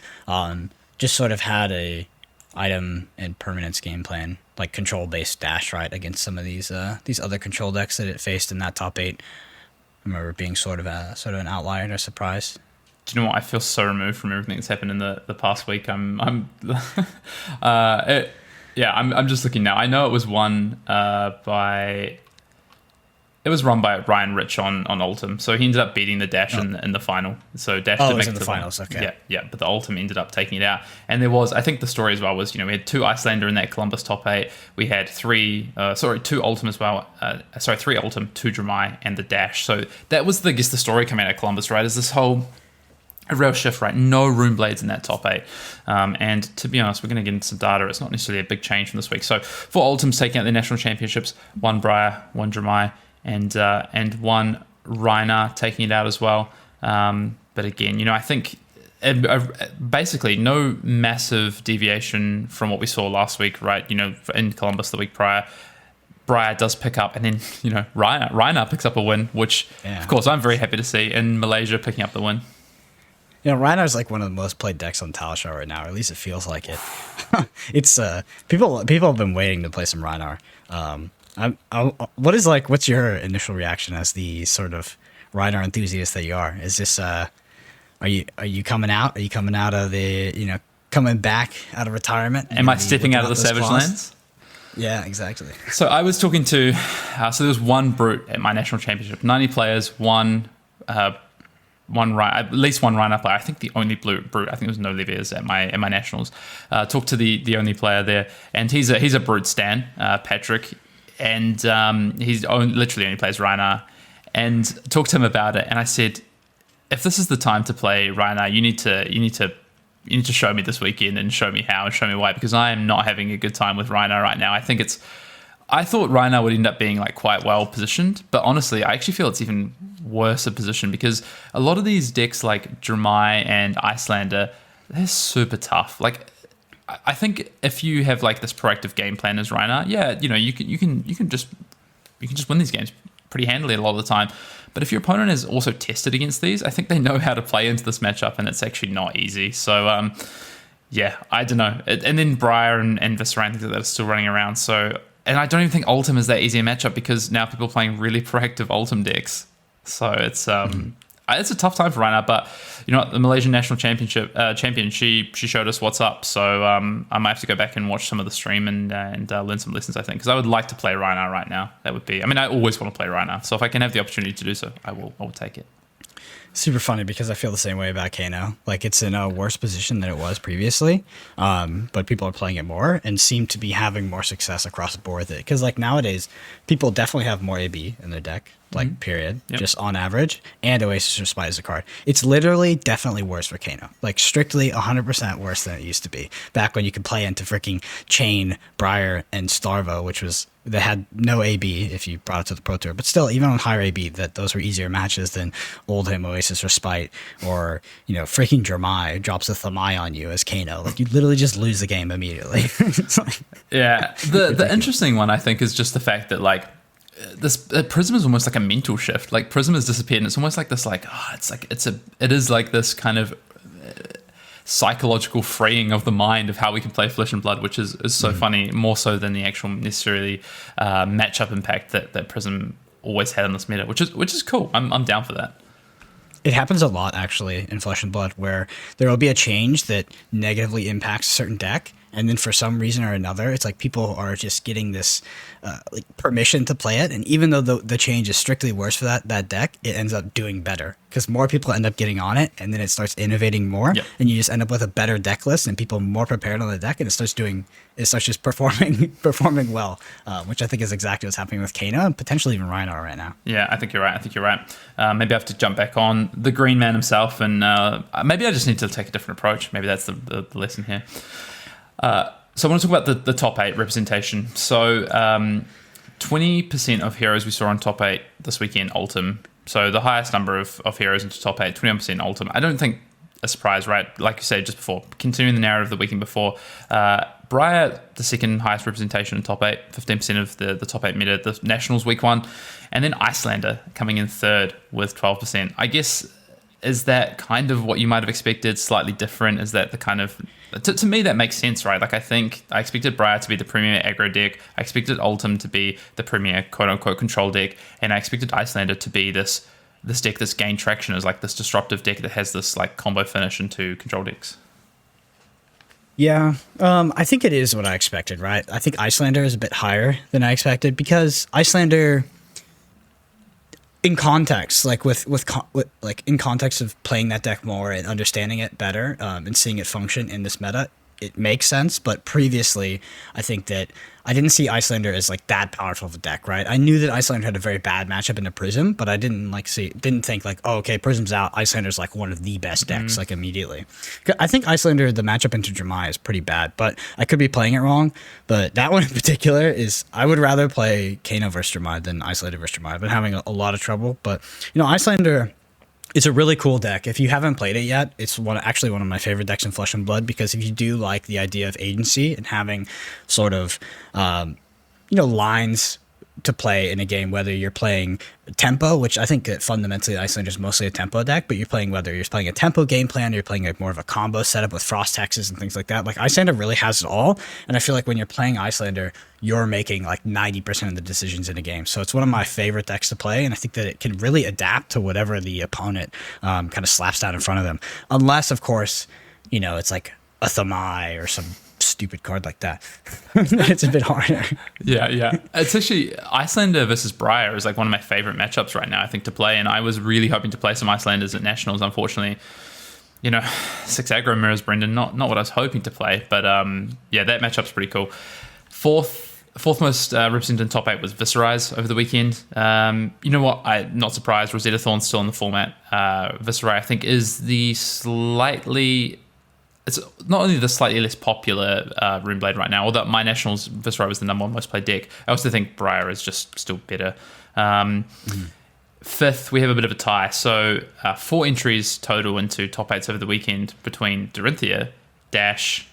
Just sort of had a item and permanence game plan, like control based Dash, right, against some of these other control decks that it faced in that top 8. I remember it being sort of an outlier and a surprise. Do you know what? I feel so removed from everything that's happened in the past week. I'm just looking now. I know it was won by Ryan Rich on Ultim. So he ended up beating the Dash in the final. So Dash did make it in to the finals. Okay. Yeah, but the Ultim ended up taking it out. And there was, I think the story as well was, we had 2 Icelander in that Columbus top 8. We had 2 Ultim as well. 3 Ultim, 2 Dramai, and the Dash. So that was the story coming out of Columbus, right? Is this whole a real shift, right? No Rune Blades in that top 8. And to be honest, we're going to get into some data. It's not necessarily a big change from this week. So 4 Ultims taking out the national championships, 1 Briar, 1 Dramai, and 1 Rhinar taking it out as well. But again, I think basically no massive deviation from what we saw last week, right? In Columbus the week prior, Briar does pick up, and then Rhinar picks up a win, which of course I'm very happy to see. In Malaysia, picking up the win. Rhinar's like one of the most played decks on Talishar right now, or at least it feels like it. It's people have been waiting to play some Rhinar. What's your initial reaction as the sort of Rhinar enthusiast that you are? Is this are you coming out? Are you coming out of the coming back out of retirement? Am I stepping out of the Savage Lands? Yeah, exactly. So I was talking to so there was 1 Brute at my national championship, 90 players, 1 at least one Rhino player. I think the only brute. I think it was No Leviers at my nationals. Talked to the only player there, and he's a brute stan, Patrick, and literally only plays Rhino. And talked to him about it, and I said, if this is the time to play Rhino, you need to show me this weekend and show me how and show me why, because I am not having a good time with Rhino right now. I thought Rhino would end up being like quite well positioned, but honestly, I actually feel it's even worse a position because a lot of these decks like Dramai and Icelander, they're super tough. Like, I think if you have like this proactive game plan as Rhino, yeah, you can just win these games pretty handily a lot of the time. But if your opponent is also tested against these, I think they know how to play into this matchup, and it's actually not easy. So, yeah, I don't know. And then Briar and Viscera that are still running around. So, and I don't even think Ultim is that easy a matchup because now people are playing really proactive Ultim decks. So it's a tough time for Rhino. But you know what, the Malaysian National Championship champion, she showed us what's up. So I might have to go back and watch some of the stream and learn some lessons, I think, because I would like to play Rhino right now. That would be, I mean, I always want to play Rhino. So if I can have the opportunity to do so, I will take it. Super funny because I feel the same way about Kano. Like, it's in a worse position than it was previously, but people are playing it more and seem to be having more success across the board with it. Because like nowadays, people definitely have more AB in their deck, like period, just on average. And Oasis Respite is a card. It's literally definitely worse for Kano. Like strictly 100% worse than it used to be. Back when you could play into freaking Chain, Briar, and Starvo, which was that had no AB if you brought it to the Pro Tour. But still, even on higher AB, those were easier matches than Oldhim, Oasis Respite, or, freaking Dramai drops a Thamai on you as Kano. Like, you literally just lose the game immediately. Yeah. The interesting one, I think, is just the fact that, like, this Prism is almost like a mental shift. Like, Prism has disappeared, and it's almost like this, like, it is like this kind of psychological freeing of the mind of how we can play Flesh and Blood, which is so funny, more so than the actual necessarily matchup impact that Prism always had on this meta, which is cool. I'm down for that. It happens a lot, actually, in Flesh and Blood, where there will be a change that negatively impacts a certain deck, and then for some reason or another, it's like people are just getting this permission to play it, and even though the change is strictly worse for that deck, it ends up doing better, because more people end up getting on it, and then it starts innovating more, and you just end up with a better deck list, and people more prepared on the deck, and it starts just performing well, which I think is exactly what's happening with Kano, and potentially even Rhino right now. Yeah, I think you're right. Maybe I have to jump back on the Green Man himself, and maybe I just need to take a different approach. Maybe that's the lesson here. So I want to talk about the top 8 representation. So 20% of heroes we saw on top 8 this weekend, Ultim. So the highest number of heroes into top 8, 21% Ultim. I don't think a surprise, right? Like you said just before, continuing the narrative the weekend before, Briar, the second highest representation in top 8, 15% of the top 8 meta, the Nationals week 1, and then Icelander coming in third with 12%. I guess, is that kind of what you might have expected, slightly different? Is that the kind of... To me, that makes sense, right? Like, I expected Briar to be the premier aggro deck. I expected Ultim to be the premier quote-unquote control deck. And I expected Icelander to be this deck that's gained traction as, like, this disruptive deck that has this, like, combo finish into control decks. Yeah, I think it is what I expected, right? I think Icelander is a bit higher than I expected because Icelander... in context, like with in context of playing that deck more and understanding it better, and seeing it function in this meta, it makes sense. But previously, I think that I didn't see Icelander as like that powerful of a deck, right? I knew that Icelander had a very bad matchup into Prism, but I didn't think like, oh, okay, Prism's out, Icelander's like one of the best decks, like immediately. I think Icelander, the matchup into Dramai is pretty bad, but I could be playing it wrong. But that one in particular is, I would rather play Kano versus Dramai than Icelander versus Dramai. I've been having a lot of trouble, but Icelander, it's a really cool deck. If you haven't played it yet, it's actually one of my favorite decks in Flesh and Blood, because if you do like the idea of agency and having sort of, lines to play in a game, whether you're playing tempo, which I think that fundamentally Icelander is mostly a tempo deck, but whether you're playing a tempo game plan, or you're playing more of a combo setup with frost hexes and things like that. Like, Icelander really has it all, and I feel like when you're playing Icelander, you're making like 90% of the decisions in a game. So it's one of my favorite decks to play, and I think that it can really adapt to whatever the opponent kind of slaps down in front of them, unless of course it's like a Thamai or some stupid card like that. It's a bit harder. Yeah. It's actually Icelander versus Briar is like one of my favorite matchups right now, I think, to play. And I was really hoping to play some Icelanders at Nationals. Unfortunately, 6 aggro mirrors Brendan, not what I was hoping to play. But that matchup's pretty cool. Fourth most represented in top 8 was Viscerize over the weekend. You know what? I'm not surprised. Rosetta Thorn's still in the format. Viscerize, I think, is it's not only the slightly less popular Runeblade right now, although my Nationals Viscerize was the number 1 most played deck. I also think Briar is just still better. Fifth, we have a bit of a tie. So 4 entries total into top 8s over the weekend between Dorinthia, Dash,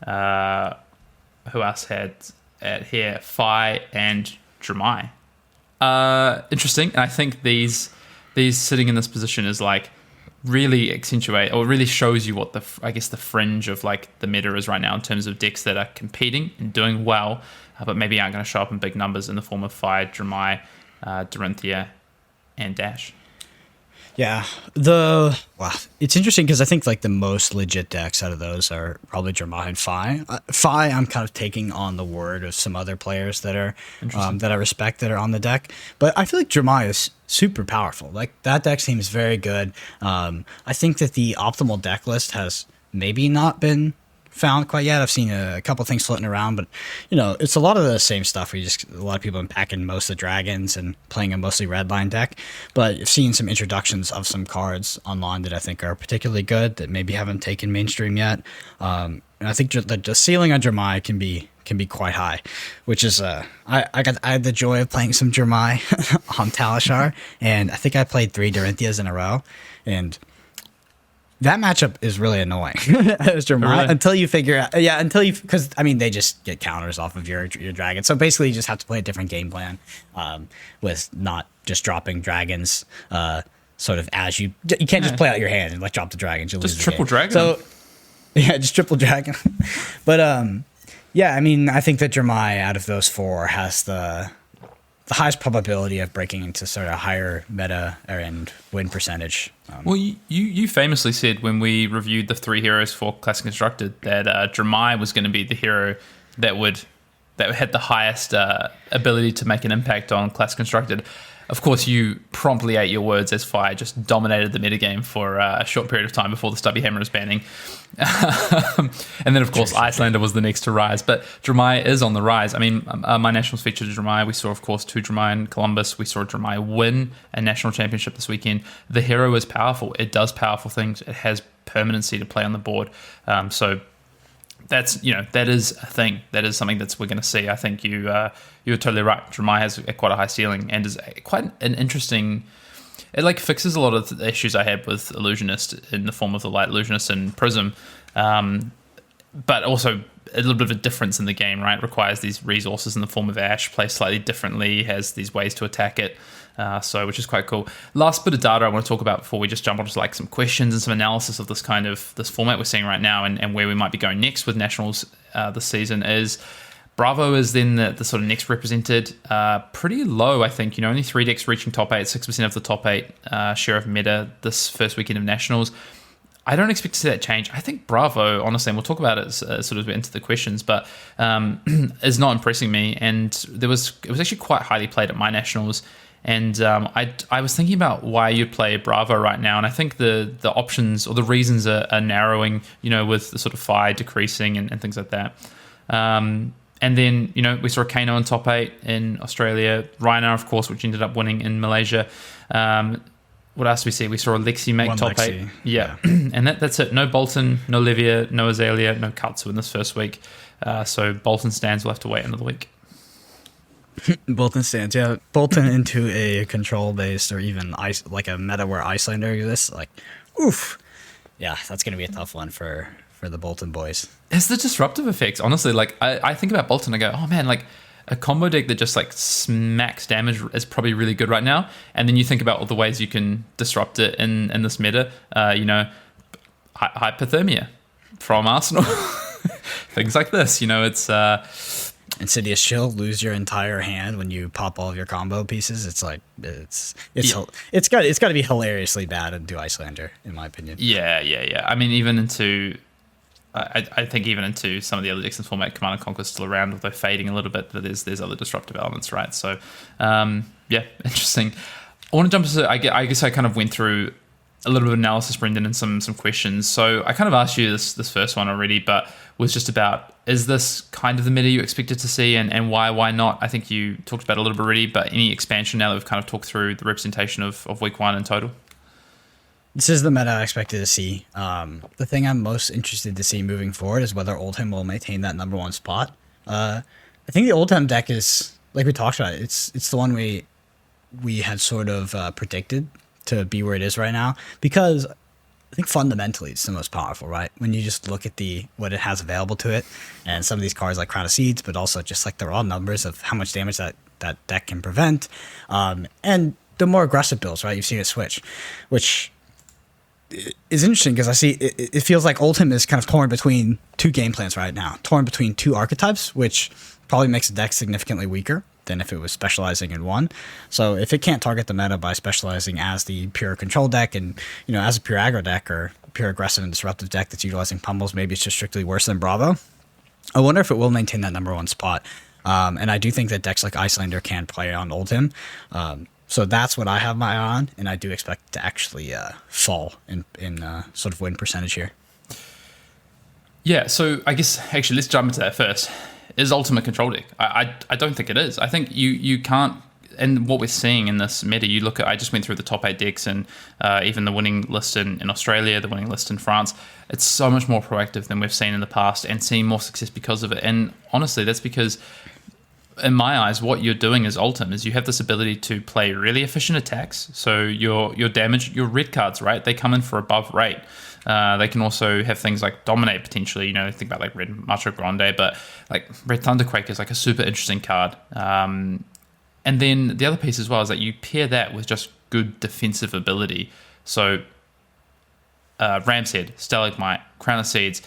who else had at here? Fi and Dramai. Interesting. And I think these sitting in this position is like really accentuate or really shows you what the fringe of like the meta is right now in terms of decks that are competing and doing well, but maybe aren't going to show up in big numbers in the form of Fi, Dramai, Dorinthia, and Dash. Yeah, it's interesting because I think like the most legit decks out of those are probably Dramai and Fi. Fi, I'm kind of taking on the word of some other players that are that I respect that are on the deck, but I feel like Dramai is super powerful. Like that deck seems very good. I think that the optimal deck list has maybe not been found quite yet. I've seen a couple things floating around, but it's a lot of the same stuff. A lot of people unpacking most of the dragons and playing a mostly red line deck, but I've seen some introductions of some cards online that I think are particularly good that maybe haven't taken mainstream yet. And I think the ceiling on Dramai can be quite high, which is I had the joy of playing some Dramai on Talishar, and I think I played 3 Dorinthias in a row, and that matchup is really annoying. Really? Until you figure out, because they just get counters off of your dragon. So basically, you just have to play a different game plan, with not just dropping dragons. Sort of as you can't just play out your hand and like drop the dragons. You'll Just lose the triple game. dragon. So yeah, just triple dragon. But I think that Dramai out of those 4 has the highest probability of breaking into sort of higher meta and win percentage. Well, you famously said when we reviewed the 3 heroes for Classic Constructed that Dramai was going to be the hero that had the highest ability to make an impact on Classic Constructed. Of course, you promptly ate your words as Fi just dominated the metagame for a short period of time before the Stubby Hammer is banning. And then, of course, Icelander was the next to rise. But Dramai is on the rise. My Nationals featured Dramai. We saw, of course, 2 Dramai in Columbus. We saw Dramai win a national championship this weekend. The hero is powerful. It does powerful things. It has permanency to play on the board. So that is a thing. That is something that we're going to see. I think you're totally right. Dramai has quite a high ceiling and is quite an interesting. It like fixes a lot of the issues I had with Illusionist in the form of the Light Illusionist and Prism, but also a little bit of a difference in the game. Right, requires these resources in the form of Ash, plays slightly differently, has these ways to attack it. Which is quite cool. Last bit of data I want to talk about before we just jump onto like some questions and some analysis of this format we're seeing right now and where we might be going next with Nationals this season is Bravo is then the sort of next represented. Pretty low, I think. Only 3 decks reaching top 8, 6% of the top 8 share of meta this first weekend of Nationals. I don't expect to see that change. I think Bravo, honestly, and we'll talk about it sort of into the questions, but is not impressing me. And it was actually quite highly played at my Nationals. And I was thinking about why you play Bravo right now, and I think the options or the reasons are narrowing, with the sort of Fi decreasing and things like that. And then, we saw Kano in top 8 in Australia, Rhino, of course, which ended up winning in Malaysia. What else did we see? We saw Lexi make top Lexi. 8. Yeah. And that's it. No Bolton, no Livia, no Azalea, no Katsu in this first week. So Bolton stands will have to wait another week. Bolton stands, yeah. Bolton into a control-based or even like a meta where Icelander exists, like, oof. Yeah, that's going to be a tough one for the Bolton boys. It's the disruptive effects, honestly. Like, I think about Bolton, I go, oh man, like, a combo deck that just like smacks damage is probably really good right now. And then you think about all the ways you can disrupt it in this meta. Hypothermia from Arsenal. Things like this, it's... Insidious Chill, lose your entire hand when you pop all of your combo pieces. It's like it's got to be hilariously bad into Icelander, in my opinion. Yeah. I mean, even into I think even into some of the other decks in the format, Command and Conquer is still around, although fading a little bit. But there's other disruptive elements, right? So yeah, interesting. I want to jump into. I guess I kind of went through a little bit of analysis, Brendan, and some questions. So I kind of asked you this first one already, but was just about, is this kind of the meta you expected to see, and why not? I think you talked about it a little bit already, but any expansion now that we've kind of talked through the representation of week one in total? This is the meta I expected to see. The thing I'm most interested to see moving forward is whether Oldhim will maintain that number one spot. I think the Oldhim deck is, like we talked about, it's the one we had sort of predicted to be where it is right now, because I think fundamentally it's the most powerful, right? When you just look at what it has available to it, and some of these cards like Crown of Seeds, but also just like the raw numbers of how much damage that deck can prevent, and the more aggressive builds, right? You've seen it switch, which is interesting because I see it feels like Oldhim is kind of torn between two game plans right now, torn between two archetypes, which probably makes the deck significantly weaker than if it was specializing in one. So if it can't target the meta by specializing as the pure control deck and, as a pure aggro deck or pure aggressive and disruptive deck that's utilizing pummels, maybe it's just strictly worse than Bravo. I wonder if it will maintain that number one spot. And I do think that decks like Icelander can play on Oldhim. So that's what I have my eye on, and I do expect it to actually fall in sort of win percentage here. Yeah, so I guess actually let's jump into that first. Is Ultimate control deck? I don't think it is. I think you can't, and what we're seeing in this meta, you look at, I just went through the top 8 decks and even the winning list in Australia, the winning list in France. It's so much more proactive than we've seen in the past and seeing more success because of it. And honestly, that's because, in my eyes, what you're doing as Ultim is you have this ability to play really efficient attacks. So your damage, your red cards, right? They come in for above rate. They can also have things like Dominate potentially, think about like Red Macho Grande, but like Red Thunderquake is like a super interesting card. And then the other piece as well is that you pair that with just good defensive ability. So Ram's Head, Stalagmite, Crown of Seeds.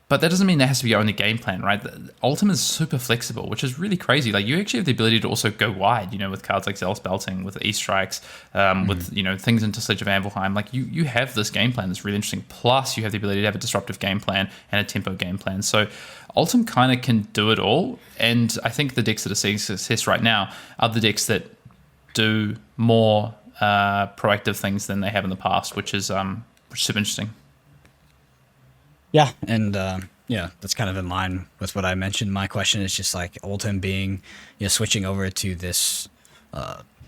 But that doesn't mean there has to be your only game plan, right? Ultim is super flexible, which is really crazy. Like, you actually have the ability to also go wide, with cards like Zealous Belting, with E-Strikes, with, things into Sledge of Anvilheim. Like, you have this game plan that's really interesting. Plus, you have the ability to have a disruptive game plan and a tempo game plan. So, Ultim kind of can do it all. And I think the decks that are seeing success right now are the decks that do more proactive things than they have in the past, which is super interesting. Yeah, and that's kind of in line with what I mentioned. My question is just like Oldhim being, switching over to this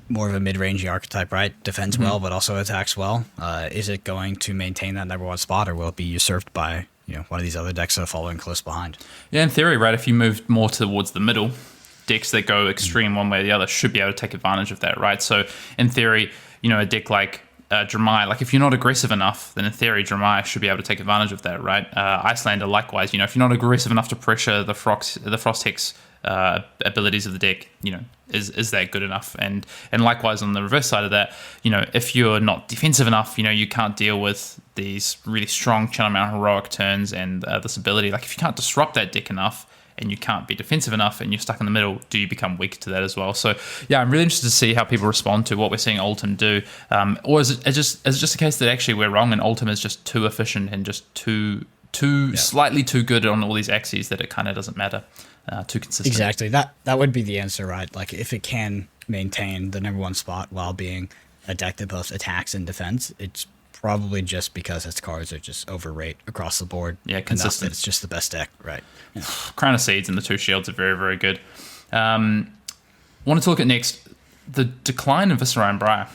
more of a mid-rangey archetype, right? Defends well, but also attacks well. Is it going to maintain that number one spot, or will it be usurped by one of these other decks that are following close behind? Yeah, in theory, right? If you move more towards the middle, decks that go extreme one way or the other should be able to take advantage of that, right? So in theory, a deck like Dramai, like if you're not aggressive enough, then in theory Dramai should be able to take advantage of that, right? Icelander likewise, if you're not aggressive enough to pressure the Frost Hex abilities of the deck, is that good enough? And likewise on the reverse side of that, if you're not defensive enough, you can't deal with these really strong Channel Mount heroic turns and this ability. Like if you can't disrupt that deck enough, and you can't be defensive enough and you're stuck in the middle, do you become weak to that as well? So yeah, I'm really interested to see how people respond to what we're seeing Ultim do. Or is it just a case that actually we're wrong and Ultim is just too efficient and just too slightly too good on all these axes that it kind of doesn't matter, too consistent? Exactly. That would be the answer, right? Like if it can maintain the number one spot while being a deck that both attacks and defends, it's probably just because its cards are just overrate across the board. Yeah, consistent. It's just the best deck, right? Yeah. Crown of Seeds and the 2 shields are very, very good. Want to look at next the decline of Viserai and Briar.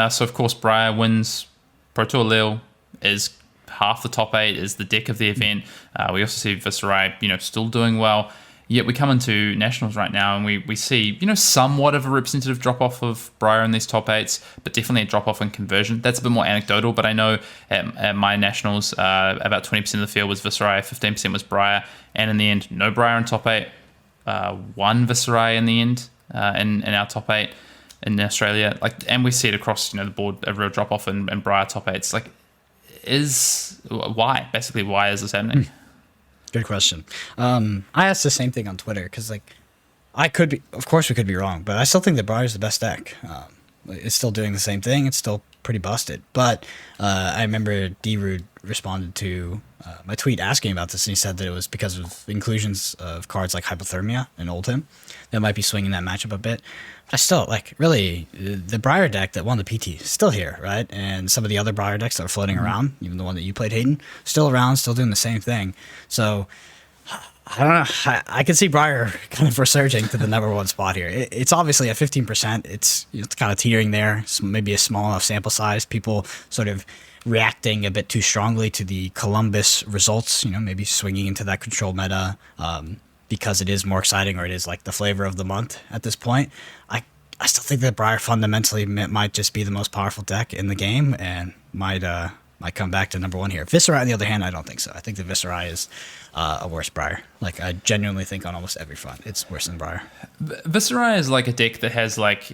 So of course Briar wins Pro Tour Lille, is half the top 8, is the deck of the event. We also see Viserai, still doing well. Yet we come into Nationals right now and we see, somewhat of a representative drop-off of Briar in these top 8s, but definitely a drop-off in conversion. That's a bit more anecdotal, but I know at my Nationals, about 20% of the field was Viserai, 15% was Briar, and in the end, no Briar in top 8, one Viserai in the end in our top 8 in Australia. And we see it across, the board, a real drop-off in Briar top 8s. Why? Basically, why is this happening? Good question. I asked the same thing on Twitter because, of course we could be wrong, but I still think that Briar is the best deck. It's still doing the same thing. It's still pretty busted. But I remember D-Rude responded to my tweet asking about this, and he said that it was because of inclusions of cards like Hypothermia and Oldhim that might be swinging that matchup a bit. But I still, like, really, the Briar deck that won the PT is still here, right? And some of the other Briar decks that are floating around, even the one that you played, Hayden, still around, still doing the same thing. So I don't know. I can see Briar kind of resurging to the number one spot here. It's obviously at 15%. It's kind of teetering there. So maybe a small enough sample size. People sort of reacting a bit too strongly to the Columbus results. Maybe swinging into that control meta because it is more exciting, or it is like the flavor of the month at this point. I still think that Briar fundamentally might just be the most powerful deck in the game and might come back to number one here. Viscerai, on the other hand, I don't think so. I think the Viscerai is a worse Briar. Like, I genuinely think on almost every front, it's worse than Briar. Viscerai is like a deck that has like,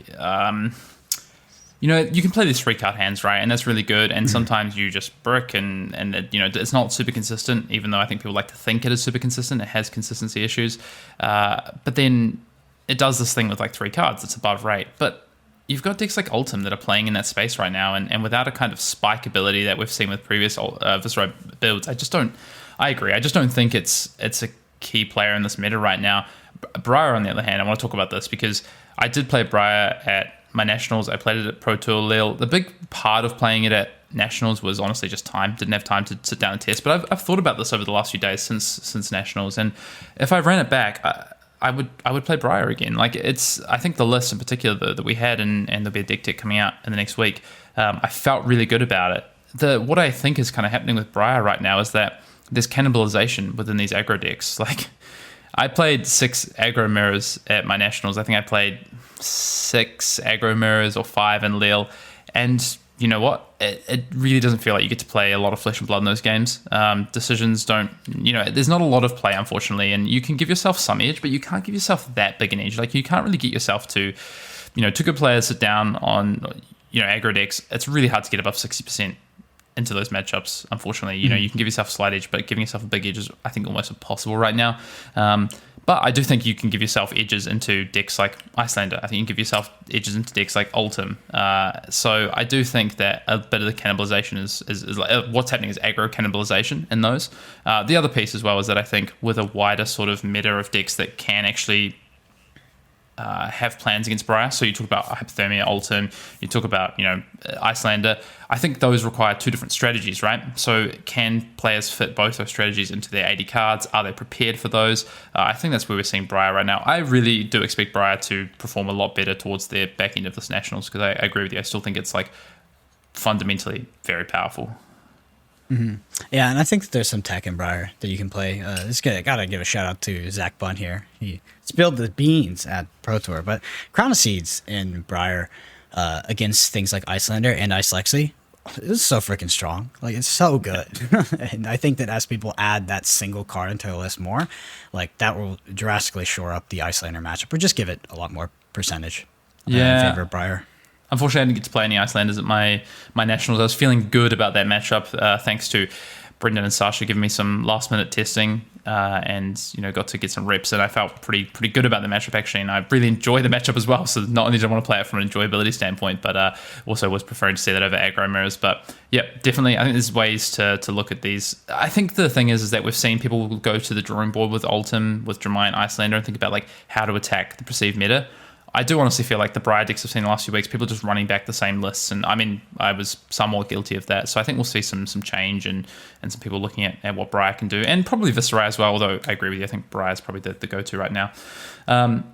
you can play these 3-card hands, right? And that's really good. And sometimes you just brick and it's not super consistent, even though I think people like to think it is super consistent. It has consistency issues. But then it does this thing with like 3 cards. It's above rate. But you've got decks like Ultim that are playing in that space right now, and without a kind of spike ability that we've seen with previous Viscerai builds, I agree. I just don't think it's a key player in this meta right now. Briar, on the other hand, I want to talk about this because I did play Briar at my Nationals. I played it at Pro Tour Lille. The big part of playing it at Nationals was honestly just time. Didn't have time to sit down and test. But I've thought about this over the last few days since Nationals, and if I ran it back, I would play Briar again. Like, I think the list in particular that we had, and there'll be a deck tech coming out in the next week. I felt really good about it. What I think is kind of happening with Briar right now is that there's cannibalization within these aggro decks. Like, I played 6 aggro mirrors at my Nationals. I think I played 6 aggro mirrors or 5 in Lille, and you know what? It really doesn't feel like you get to play a lot of flesh and blood in those games. Decisions don't, there's not a lot of play, unfortunately, and you can give yourself some edge, but you can't give yourself that big an edge. Like, you can't really get yourself to, two good players sit down on, aggro decks. It's really hard to get above 60% into those matchups, unfortunately. You can give yourself a slight edge, but giving yourself a big edge is, I think, almost impossible right now. But I do think you can give yourself edges into decks like Icelander. I think you can give yourself edges into decks like Ultim. So I do think that a bit of the cannibalization is like, what's happening is aggro cannibalization in those. The other piece as well is that I think with a wider sort of meta of decks that can actually have plans against Briar. So you talk about Hypothermia, Ultim, you talk about, Icelander. I think those require 2 different strategies, right? So can players fit both those strategies into their 80 cards? Are they prepared for those? I think that's where we're seeing Briar right now. I really do expect Briar to perform a lot better towards the back end of this Nationals, because I agree with you. I still think it's like fundamentally very powerful. Mm-hmm. Yeah, and I think that there's some tech in Briar that you can play. Gotta give a shout out to Zach Bunn here. He spilled the beans at Pro Tour, but Crown of Seeds in Briar against things like Icelander and Icelexi, it's so freaking strong. Like, it's so good. And I think that as people add that single card into the list more, like, that will drastically shore up the Icelander matchup, or just give it a lot more percentage in favor of Briar. Unfortunately, I didn't get to play any Icelanders at my Nationals. I was feeling good about that matchup, thanks to Brendan and Sasha giving me some last-minute testing, and got to get some reps, and I felt pretty good about the matchup, actually, and I really enjoyed the matchup as well. So not only did I want to play it from an enjoyability standpoint, but also was preferring to see that over aggro mirrors. But yeah, definitely, I think there's ways to look at these. I think the thing is that we've seen people go to the drawing board with Ultim, with Dremai, Icelander, and think about like how to attack the perceived meta. I do honestly feel like the Briar decks I've seen the last few weeks, people just running back the same lists. And I mean, I was somewhat guilty of that. So I think we'll see some change and some people looking at what Briar can do. And probably Viscerai as well, although I agree with you. I think Briar is probably the go-to right now.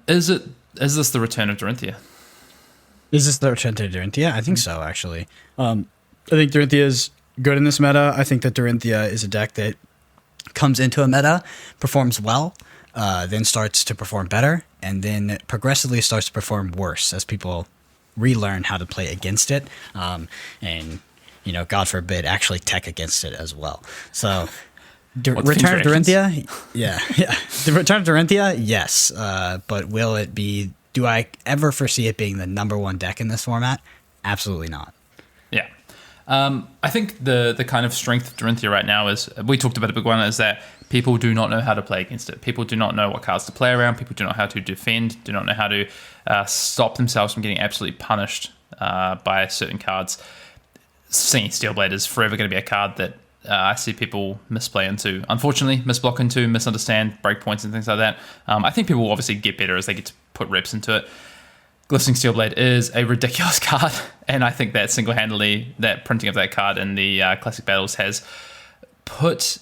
Is this the return of Dorinthia? Is this the return to Dorinthia? I think so, actually. I think Dorinthia is good in this meta. I think that Dorinthia is a deck that comes into a meta, performs well, then starts to perform better, and then progressively starts to perform worse as people relearn how to play against it, and God forbid, actually tech against it as well. So, return of Dorinthia, yeah. The return of Dorinthia, yes, but will it be? Do I ever foresee it being the number one deck in this format? Absolutely not. Yeah. I think the kind of strength of Dorinthia right now is, we talked about a big one, is that people do not know how to play against it. People do not know what cards to play around. People do not know how to defend, do not know how to stop themselves from getting absolutely punished by certain cards. Singing Steelblade is forever going to be a card that I see people misplay into. Unfortunately, misblock into, misunderstand breakpoints and things like that. I think people will obviously get better as they get to put reps into it. Glistening Steelblade is a ridiculous card, and I think that single-handedly, that printing of that card in the Classic Battles has put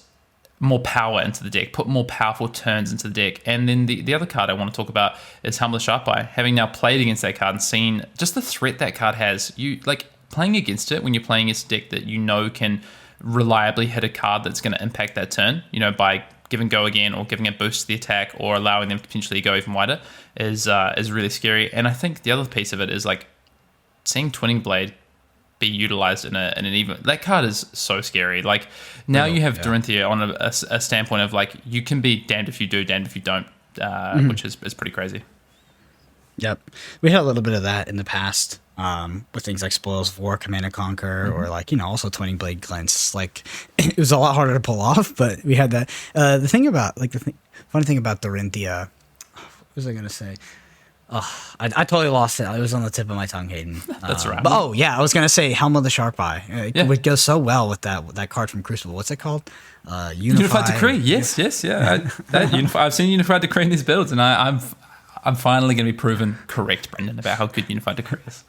more power into the deck, put more powerful turns into the deck. And then the other card I want to talk about is Humble Sharpeye. Having now played against that card and seen just the threat that card has, you like playing against it when you're playing against a deck that you know can reliably hit a card that's going to impact that turn, by giving go again or giving a boost to the attack or allowing them to potentially go even wider is really scary. And I think the other piece of it is like seeing Twinning Blade be utilized in an even, that card is so scary. Like now you have Dorinthia on a standpoint of like you can be damned if you do, damned if you don't, which is pretty crazy. Yep, we had a little bit of that in the past with things like Spoils of War, Command and Conquer, or like also Twinning Blade Glints. Like it was a lot harder to pull off, but we had that. The thing about funny thing about Dorinthia, what was I gonna say? Oh, I totally lost it. It was on the tip of my tongue, Hayden. That's right. But, I was gonna say Helm of the Sharpeye. It would go so well with that card from Crucible. What's it called? Unified Decree. Yes, yeah. I've seen Unified Decree in these builds, and I'm finally going to be proven correct, Brendan, about how good Unified Decree is.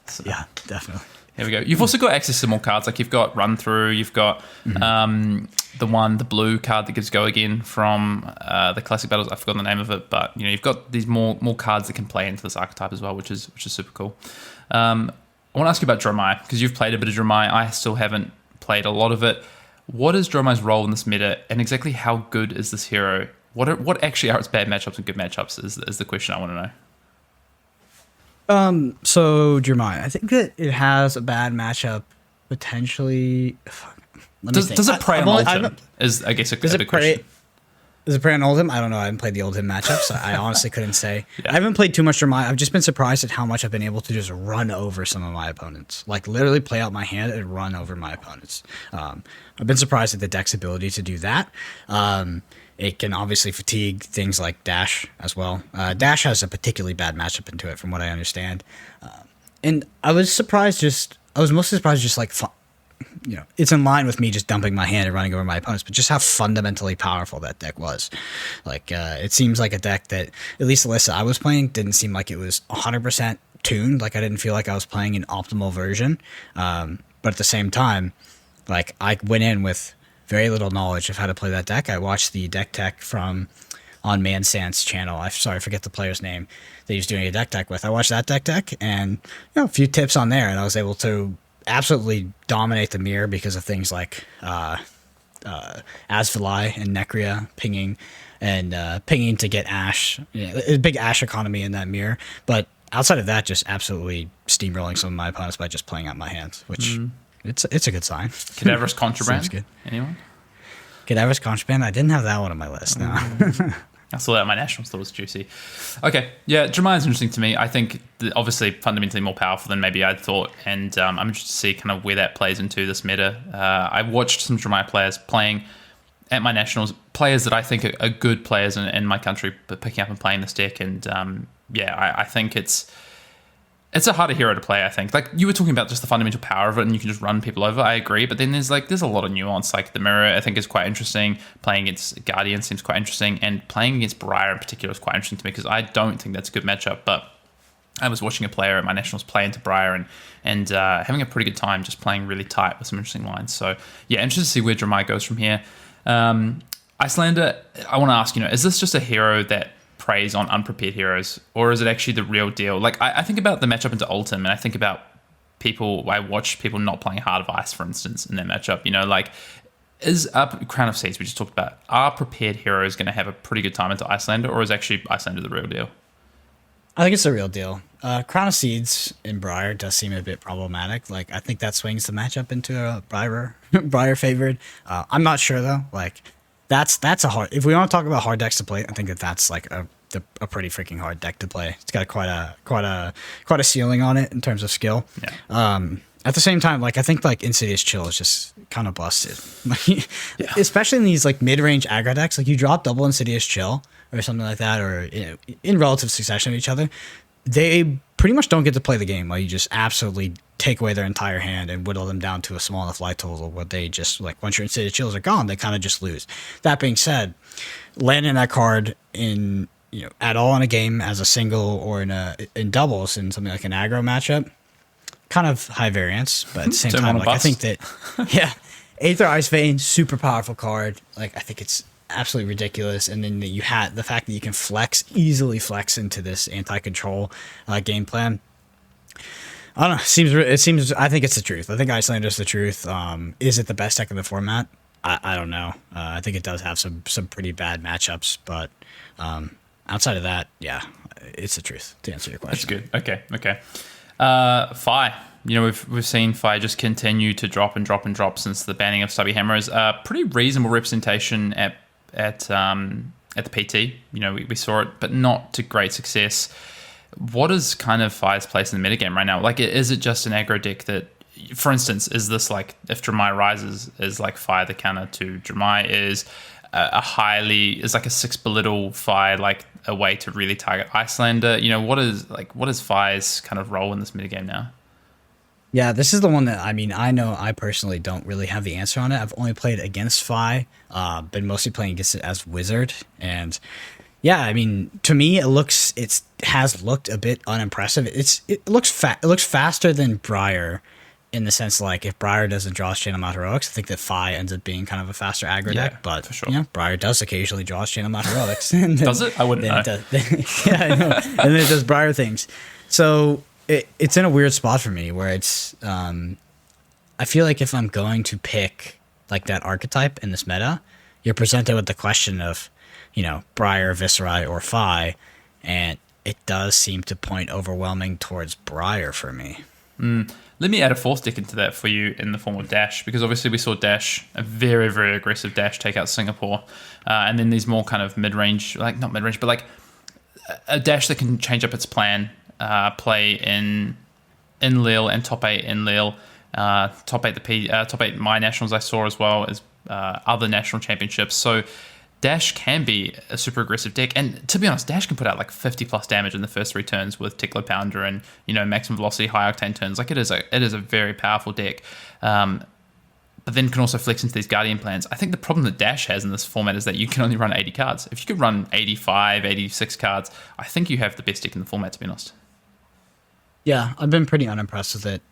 So, yeah, definitely. Here we go. You've also got access to more cards. Like you've got Run Through. You've got the blue card that gives Go Again from the Classic Battles. I've forgotten the name of it, but you've got these more cards that can play into this archetype as well, which is super cool. I want to ask you about Dromai because you've played a bit of Dromai. I still haven't played a lot of it. What is Dromai's role in this meta, and exactly how good is this hero? What actually are its bad matchups and good matchups is the question I want to know. So Dromai, I think that it has a bad matchup potentially. Does it prey on Oldhim? Is I guess a big question. Does it prey on Oldhim? I don't know. I haven't played the Oldhim matchup, so I honestly couldn't say. I haven't played too much Dromai. I've just been surprised at how much I've been able to just run over some of my opponents. Like literally play out my hand and run over my opponents. I've been surprised at the deck's ability to do that. It can obviously fatigue things like Dash as well. Dash has a particularly bad matchup into it, from what I understand. And I was mostly surprised just like, it's in line with me just dumping my hand and running over my opponents, but just how fundamentally powerful that deck was. Like, it seems like a deck that, at least the list that I was playing, didn't seem like it was 100% tuned. Like, I didn't feel like I was playing an optimal version. But at the same time, like, I went in with very little knowledge of how to play that deck. I watched the deck tech on Mansant's channel. I forget the player's name that he was doing a deck tech with. I watched that deck tech and a few tips on there, and I was able to absolutely dominate the mirror because of things like Asvali and Necria pinging to get Ash. A big Ash economy in that mirror. But outside of that, just absolutely steamrolling some of my opponents by just playing out my hands, which it's a good sign. Cadaverous Contraband. Good. Anyone? Cadaverous Contraband. I didn't have that one on my list. No. I saw that on my nationals. Thought it was juicy. Okay, yeah, Dromai is interesting to me. I think obviously fundamentally more powerful than maybe I thought, and I'm interested to see kind of where that plays into this meta. I watched some Dromai players playing at my nationals, players that I think are good players in my country, but picking up and playing this deck, and I think it's a harder hero to play, I think. Like, you were talking about just the fundamental power of it, and you can just run people over. I agree, but then there's a lot of nuance. Like, the mirror, I think, is quite interesting. Playing against Guardian seems quite interesting, and playing against Briar in particular is quite interesting to me, because I don't think that's a good matchup, but I was watching a player at my nationals play into Briar and having a pretty good time just playing really tight with some interesting lines. So, yeah, interested to see where Dromai goes from here. Icelander, I want to ask, is this just a hero that preys on unprepared heroes, or is it actually the real deal? Like, I think about the matchup into Ultim, and I think about I watch people not playing Heart of Ice, for instance, in that matchup. Is Crown of Seeds, we just talked about, are prepared heroes going to have a pretty good time into Icelander, or is actually Icelander the real deal? I think it's the real deal. Crown of Seeds in Briar does seem a bit problematic. Like, I think that swings the matchup into a Briar favored. I'm not sure though. Like, that's a hard. If we want to talk about hard decks to play, I think that's like a pretty freaking hard deck to play. It's got quite a ceiling on it in terms of skill. Yeah. At the same time, like, I think like Insidious Chill is just kind of busted. Like, especially in these like mid-range aggro decks, like you drop double Insidious Chill or something like that, or in relative succession of each other, they pretty much don't get to play the game while you just absolutely take away their entire hand and whittle them down to a small enough life total where they just, like, once your Insidious Chills are gone, they kind of just lose. That being said, landing that card in, at all in a game as a single or in doubles in something like an aggro matchup, kind of high variance, but at the same time, like, I think that, yeah, Aether Ice Vein, super powerful card. Like, I think it's absolutely ridiculous. And then you had the fact that you can easily flex into this anti-control game plan. I don't know. It seems. I think it's the truth. I think Icelander's the truth. Is it the best deck in the format? I don't know. I think it does have some pretty bad matchups, but outside of that, yeah, it's the truth. To answer your question. That's good. Okay. Fi. We've seen Fi just continue to drop and drop and drop since the banning of Stubby Hammers. Pretty reasonable representation at the PT. We saw it, but not to great success. What is kind of Fi's place in the metagame right now? Like, is it just an aggro deck that, for instance, is this like if Dramai rises, is like Fi the counter to Dramai? Is like a 6 belittle Fi like a way to really target Icelander? What is Fi's kind of role in this metagame now? Yeah, this is the one that, I know I personally don't really have the answer on it. I've only played against Fi, been mostly playing against it as Wizard. And yeah, to me, it has looked a bit unimpressive. It looks faster than Briar, in the sense, like, if Briar doesn't draw Channel Mount Heroics, I think that Fi ends up being kind of a faster aggro deck. But for sure. Briar does occasionally draw Channel Mount Heroics. Does it? I wouldn't know. Yeah, I know. And then it does Briar things. So it's in a weird spot for me where it's I feel like if I'm going to pick like that archetype in this meta, you're presented with the question of, Briar, Viserai, or Fi, and it does seem to point overwhelming towards Briar for me. Let me add a fourth deck into that for you in the form of Dash, because obviously we saw Dash, a very, very aggressive Dash, take out Singapore, and then these more kind of mid-range, like not mid-range, but like a Dash that can change up its plan, play in Lille and top 8 in Lille, top 8 my nationals I saw as well as other national championships. So Dash can be a super aggressive deck, and to be honest, Dash can put out like 50 plus damage in the first 3 turns with Tickler Pounder and maximum velocity, high octane turns. Like it is a very powerful deck, but then can also flex into these Guardian plans. I think the problem that Dash has in this format is that you can only run 80 cards. If you could run 85, 86 cards, I think you have the best deck in the format, to be honest. Yeah, I've been pretty unimpressed with it.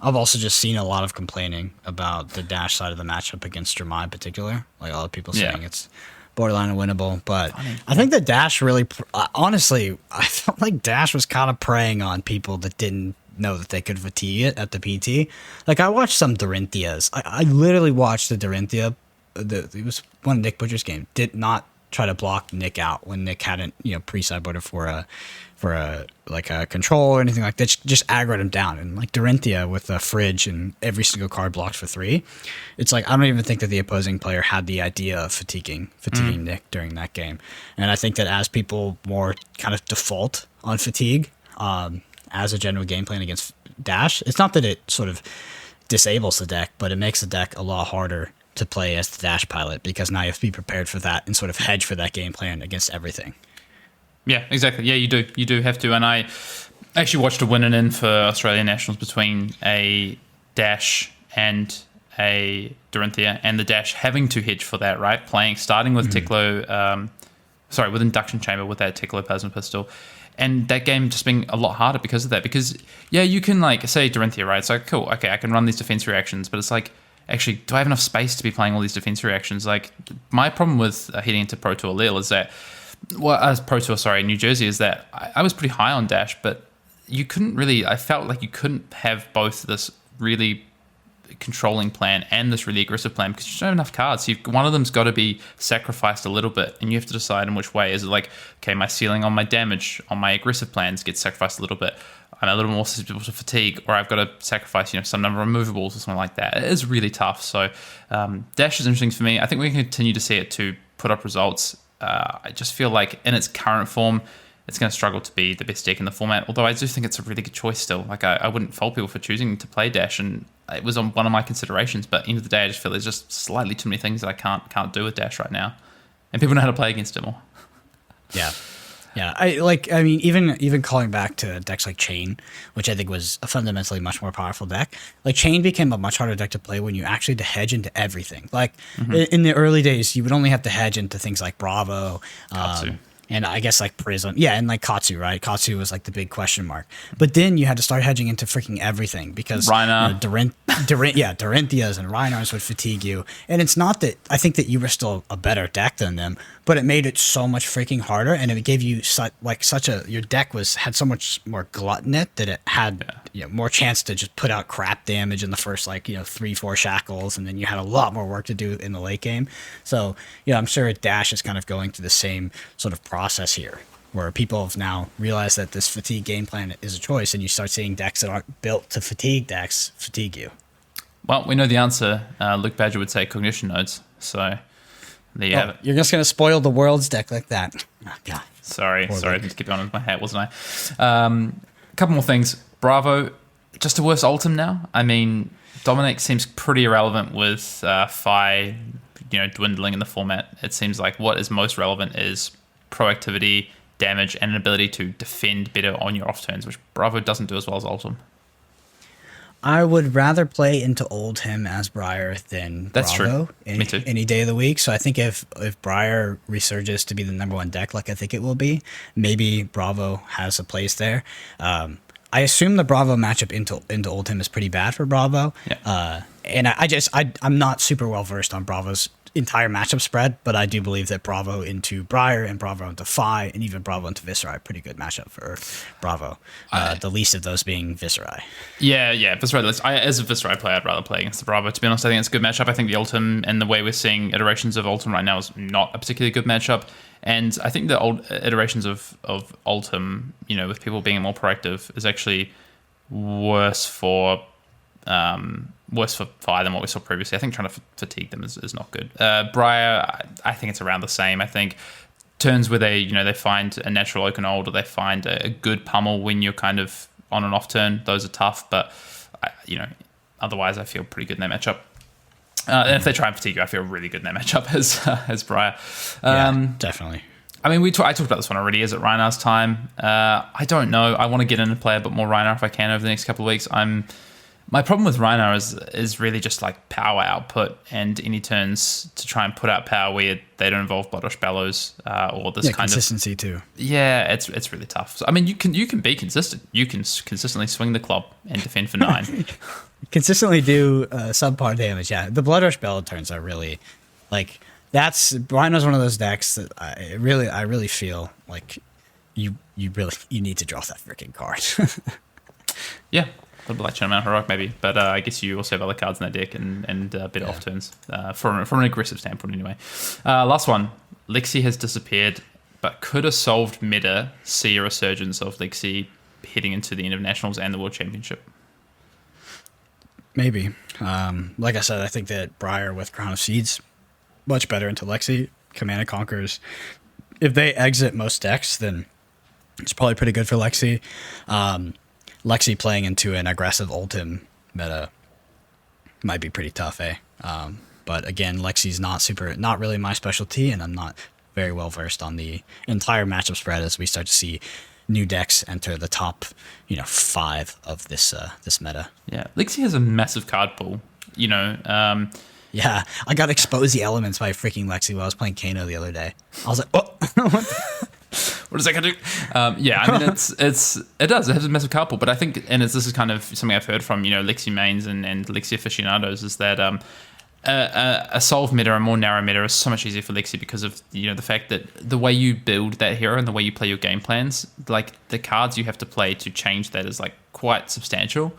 I've also just seen a lot of complaining about the Dash side of the matchup against Dramai in particular. Like, a lot of people saying it's borderline unwinnable. But I think that Dash really, honestly, I felt like Dash was kind of preying on people that didn't know that they could fatigue it at the PT. Like, I watched some Dorinthias. I literally watched the Dorinthia. It was one of Nick Butcher's game. Did not try to block Nick out when Nick hadn't, pre-sideboarded for a control or anything like that. Just aggroed him down. And like Dorinthia with a fridge and every single card blocked for 3, it's like I don't even think that the opposing player had the idea of fatiguing Nick during that game. And I think that as people more kind of default on fatigue as a general game plan against Dash, it's not that it sort of disables the deck, but it makes the deck a lot harder to play as the Dash pilot, because now you have to be prepared for that and sort of hedge for that game plan against everything. Yeah, exactly. Yeah, you do have to. And I actually watched a win and in for Australian Nationals between a Dash and a Dorinthia, and the Dash having to hedge for that, right? Starting with Ticklo, with Induction Chamber with that Ticklo Plasma Pistol. And that game just being a lot harder because of that. Because, yeah, you can, like, say Dorinthia, right? It's like, cool, okay, I can run these defense reactions, but it's like, actually, do I have enough space to be playing all these defense reactions? Like, my problem with heading into Pro Tour Lille is that, New Jersey, is that I was pretty high on Dash, but you couldn't really, I felt like you couldn't have both this really controlling plan and this really aggressive plan because you don't have enough cards. So one of them's got to be sacrificed a little bit, and you have to decide in which way. Is it like, okay, my ceiling on my damage on my aggressive plans gets sacrificed a little bit, I'm a little more susceptible to fatigue, or I've got to sacrifice, some number of removables or something like that. It is really tough. So Dash is interesting for me. I think we can continue to see it to put up results. I just feel like in its current form, it's going to struggle to be the best deck in the format, although I do think it's a really good choice still. Like, I wouldn't fault people for choosing to play Dash, and it was on one of my considerations, but at the end of the day, I just feel there's just slightly too many things that I can't do with Dash right now, and people know how to play against it more. Yeah. Yeah, I mean, even calling back to decks like Chain, which I think was a fundamentally much more powerful deck. Like Chain became a much harder deck to play when you actually had to hedge into everything. Like in the early days, you would only have to hedge into things like Bravo, Katsu. and I guess like Prism, yeah, and like Katsu, right? Katsu was like the big question mark. But then you had to start hedging into freaking everything because Rhina. Dorinthias and Reinhards would fatigue you. And it's not that I think that you were still a better deck than them, but it made it so much freaking harder, and it gave you your deck had so much more glut in it that it had more chance to just put out crap damage in the first 3-4 shackles, and then you had a lot more work to do in the late game. So I'm sure Dash is kind of going through the same sort of process here, where people have now realized that this fatigue game plan is a choice, and you start seeing decks that aren't built to fatigue you. Well, we know the answer. Luke Badger would say cognition nodes. So there you have it. You're just going to spoil the world's deck like that. Oh, God. Sorry, I need to keep on with my hat, wasn't I? A couple more things. Bravo, just a worse ultim now. I mean, Dominic seems pretty irrelevant with Phi, dwindling in the format. It seems like what is most relevant is proactivity, damage, and an ability to defend better on your off turns, which Bravo doesn't do as well as ultim. I would rather play into Oldhim as Briar than That's Bravo true. Me too. Any day of the week. So I think if Briar resurges to be the number one deck like I think it will be, maybe Bravo has a place there. I assume the Bravo matchup into Oldhim is pretty bad for Bravo. Yeah. And I'm not super well versed on Bravo's entire matchup spread, but I do believe that Bravo into Briar and Bravo into Phi and even Bravo into Viserai, pretty good matchup for Bravo. The least of those being Viserai. Yeah, Viserai. As a Viserai player, I'd rather play against the Bravo. To be honest, I think it's a good matchup. I think the Ultim and the way we're seeing iterations of Ultim right now is not a particularly good matchup. And I think the old iterations of Ultim, with people being more proactive, is actually worse for Phi than what we saw previously. I think trying to fatigue them is not good. Briar, I think it's around the same. I think turns where they find a natural Oaken-Old, or they find a good pummel when you're kind of on and off turn, those are tough. But otherwise, I feel pretty good in that matchup. And if they try and fatigue you, I feel really good in that matchup as Briar. Definitely. I mean, I talked about this one already. Is it Reinar's time? I don't know. I want to get in and play a bit more Reinar if I can over the next couple of weeks. My problem with Reinar is really just like power output and any turns to try and put out power where they don't involve Blood Rush Bellows or this kind consistency too. Yeah, it's really tough. So, I mean, you can be consistent. You can consistently swing the club and defend for 9. Consistently do subpar damage. Yeah, the Blood Rush Bellow turns are really Rhino's one of those decks that I really feel like you need to draw that freaking card. Yeah. A little bit like Chinaman Heroic, maybe. But I guess you also have other cards in that deck and better off turns from an aggressive standpoint, anyway. Last one. Lexi has disappeared, but could a solved meta see a resurgence of Lexi heading into the end of Nationals and the World Championship? Maybe. Like I said, I think that Briar with Crown of Seeds, much better into Lexi. Command and Conquers. If they exit most decks, then it's probably pretty good for Lexi. Lexi playing into an aggressive Ultim meta might be pretty tough, eh? But again, Lexi's not really my specialty, and I'm not very well versed on the entire matchup spread as we start to see new decks enter the top, 5 of this meta. Yeah, Lexi has a massive card pool. Yeah, I got Expose the Elements by freaking Lexi while I was playing Kano the other day. I was like, oh. What is that going to do? Yeah, I mean, it does. It has a massive card pool, but I think, and this is kind of something I've heard from Lexi mains and Lexi aficionados, is that a solve meta, a more narrow meta, is so much easier for Lexi because of the fact that the way you build that hero and the way you play your game plans, like the cards you have to play to change that is like quite substantial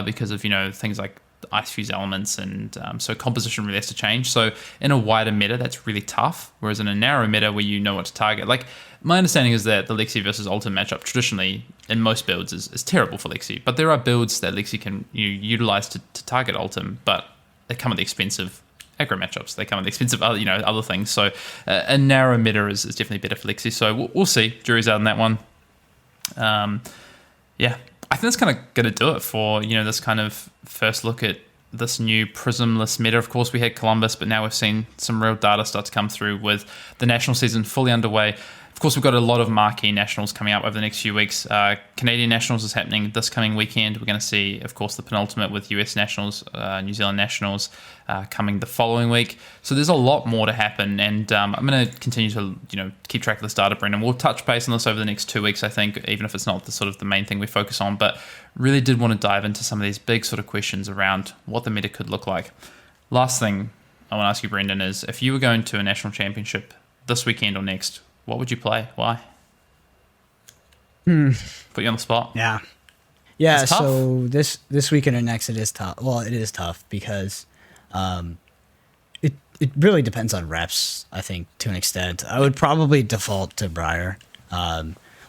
because of things like Ice Fuse elements, and so composition really has to change. So in a wider meta, that's really tough. Whereas in a narrow meta where you know what to target, like my understanding is that the Lexi versus Ultim matchup traditionally in most builds is terrible for Lexi. But there are builds that Lexi can utilize to target Ultim, but they come at the expense of aggro matchups. They come at the expense of other things. So a narrow meta is definitely better for Lexi. So we'll see. Jury's out on that one. Yeah. I think that's kind of going to do it for this kind of first look at this new Prismless meta. Of course, we had Columbus, but now we've seen some real data start to come through with the national season fully underway. Of course, we've got a lot of marquee nationals coming up over the next few weeks. Canadian nationals is happening this coming weekend. We're going to see, of course, the penultimate with US nationals, New Zealand nationals coming the following week. So there's a lot more to happen, and I'm going to continue to keep track of this data, Brendan. We'll touch base on this over the next 2 weeks, I think, even if it's not the sort of the main thing we focus on. But really did want to dive into some of these big sort of questions around what the meta could look like. Last thing I want to ask you, Brendan, is if you were going to a national championship this weekend or next, what would you play? Why? Put you on the spot. Yeah. So this weekend or next, it is tough. Well, it is tough because it really depends on reps. I think to an extent, I would probably default to Briar.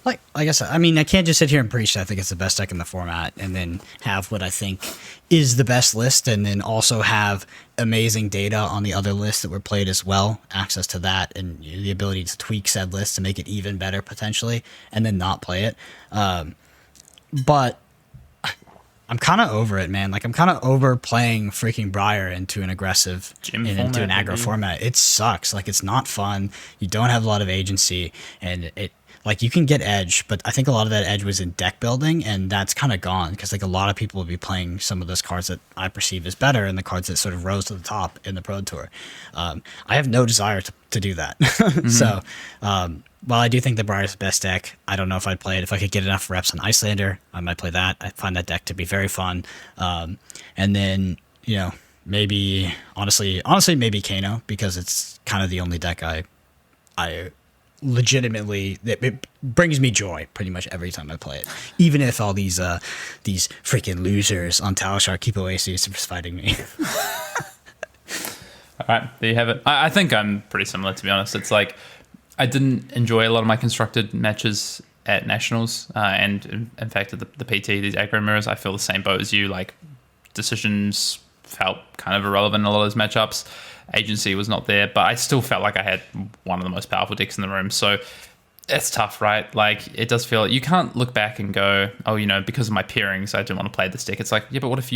Like I said, I mean, I can't just sit here and preach that I think it's the best deck in the format and then have what I think is the best list and then also have amazing data on the other lists that were played as well, access to that and the ability to tweak said list to make it even better potentially, and then not play it. But I'm kind of over it, man. Like I'm kind of over playing freaking Briar into an aggressive, into an aggro format. It sucks. Like it's not fun. You don't have a lot of agency, and like you can get edge, but I think a lot of that edge was in deck building, and that's kind of gone because like a lot of people will be playing some of those cards that I perceive as better and the cards that sort of rose to the top in the Pro Tour. I have no desire to do that. So while I do think the Briar's the best deck, I don't know if I'd play it. If I could get enough reps on Icelander, I might play that. I find that deck to be very fun. And then, maybe honestly maybe Kano, because it's kind of the only deck I legitimately, it brings me joy pretty much every time I play it, even if all these freaking losers on Talishar keep Oasis fighting me. All right, there you have it. I think I'm pretty similar, to be honest. It's like I didn't enjoy a lot of my constructed matches at nationals, and in fact at the PT, these aggro mirrors, I feel the same boat as you. Like decisions felt kind of irrelevant in a lot of those matchups. Agency was not there, but I still felt like I had one of the most powerful decks in the room. So it's tough, right? Like it does feel you can't look back and go, oh, because of my pairings, I didn't want to play this deck. It's like, yeah, but what if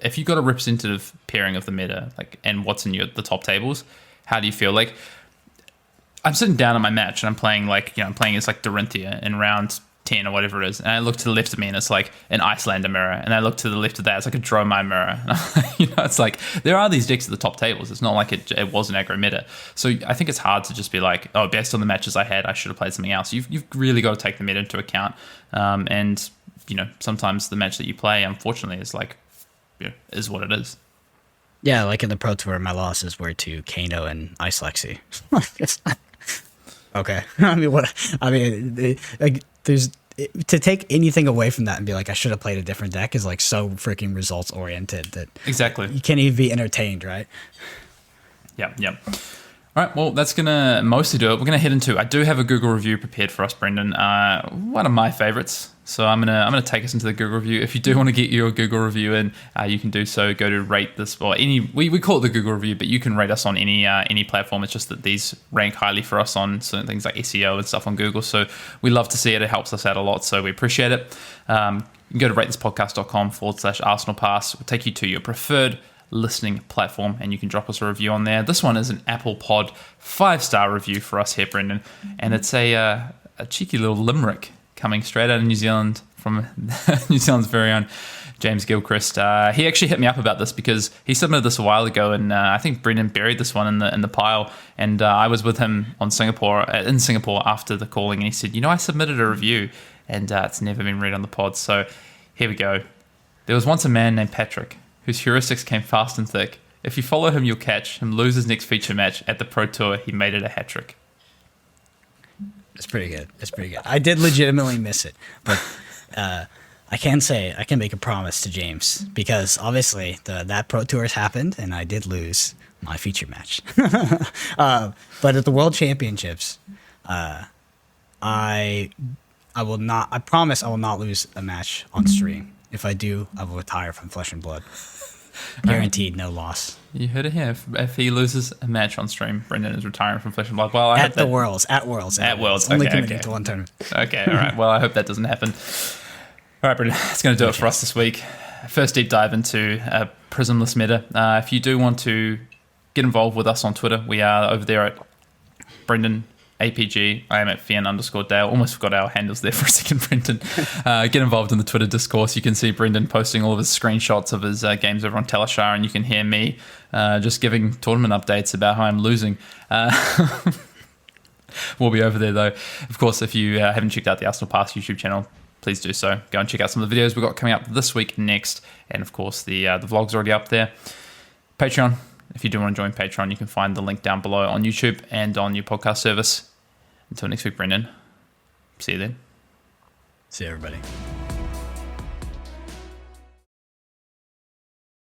if you got a representative pairing of the meta, like, and what's in the top tables, how do you feel? Like I'm sitting down at my match and I'm playing I'm playing as like Dorinthia in round 10 or whatever it is, and I look to the left of me and it's like an Icelander mirror, and I look to the left of that, it's like a Dromai mirror. It's like there are these decks at the top tables. It's not like it was an aggro meta. So I think it's hard to just be like, oh, based on the matches I had, I should have played something else. You've really got to take the meta into account, and sometimes the match that you play, unfortunately, is like is what it is. Yeah, like in the Pro Tour, my losses were to Kano and Ice Lexi. Okay. There's to take anything away from that and be like, I should have played a different deck is like so freaking results oriented that exactly you can't even be entertained, right? Yep. All right, well, that's going to mostly do it. We're going to head into, I do have a Google review prepared for us, Brendan. One of my favorites. So I'm gonna take us into the Google review. If you do want to get your Google review in, you can do so. Go to rate this, or we call it the Google review, but you can rate us on any platform. It's just that these rank highly for us on certain things like SEO and stuff on Google. So we love to see it. It helps us out a lot. So we appreciate it. You can go to ratethispodcast.com/Arsenal Pass. We'll take you to your preferred listening platform, and you can drop us a review on there. This one is an Apple Pod 5-star review for us here, Brendan, and it's a cheeky little limerick coming straight out of New Zealand from New Zealand's very own James Gilchrist. He actually hit me up about this because he submitted this a while ago, and I think Brendan buried this one in the pile. And I was with him in Singapore after the calling, and he said, I submitted a review, and it's never been read on the pod. So here we go. There was once a man named Patrick whose heuristics came fast and thick. If you follow him, you'll catch him lose his next feature match at the Pro Tour. He made it a hat trick. It's pretty good. I did legitimately miss it, but I can make a promise to James, because obviously that Pro Tour has happened and I did lose my feature match. But at the World Championships, I promise I will not lose a match on stream. If I do, I will retire from Flesh and Blood. Guaranteed, no loss. You heard it here. If he loses a match on stream, Brendan is retiring from Flesh and Blood. Well, at Worlds. Only committed to one tournament. Okay, all right. Well, I hope that doesn't happen. All right, Brendan, that's going to do it for us this week. First deep dive into Prismless meta. If you do want to get involved with us on Twitter, we are over there at Brendan APG. I am at Fian_Dale. Almost forgot our handles there for a second, Brendan. Get involved in the Twitter discourse. You can see Brendan posting all of his screenshots of his games over on Talishar, and you can hear me just giving tournament updates about how I'm losing. We'll be over there, though. Of course, if you haven't checked out the Arsenal Pass YouTube channel, please do so. Go and check out some of the videos we've got coming up this week, next, and of course, the vlog's already up there. Patreon. If you do want to join Patreon, you can find the link down below on YouTube and on your podcast service. Until next week, Brendan. See you then. See you, everybody.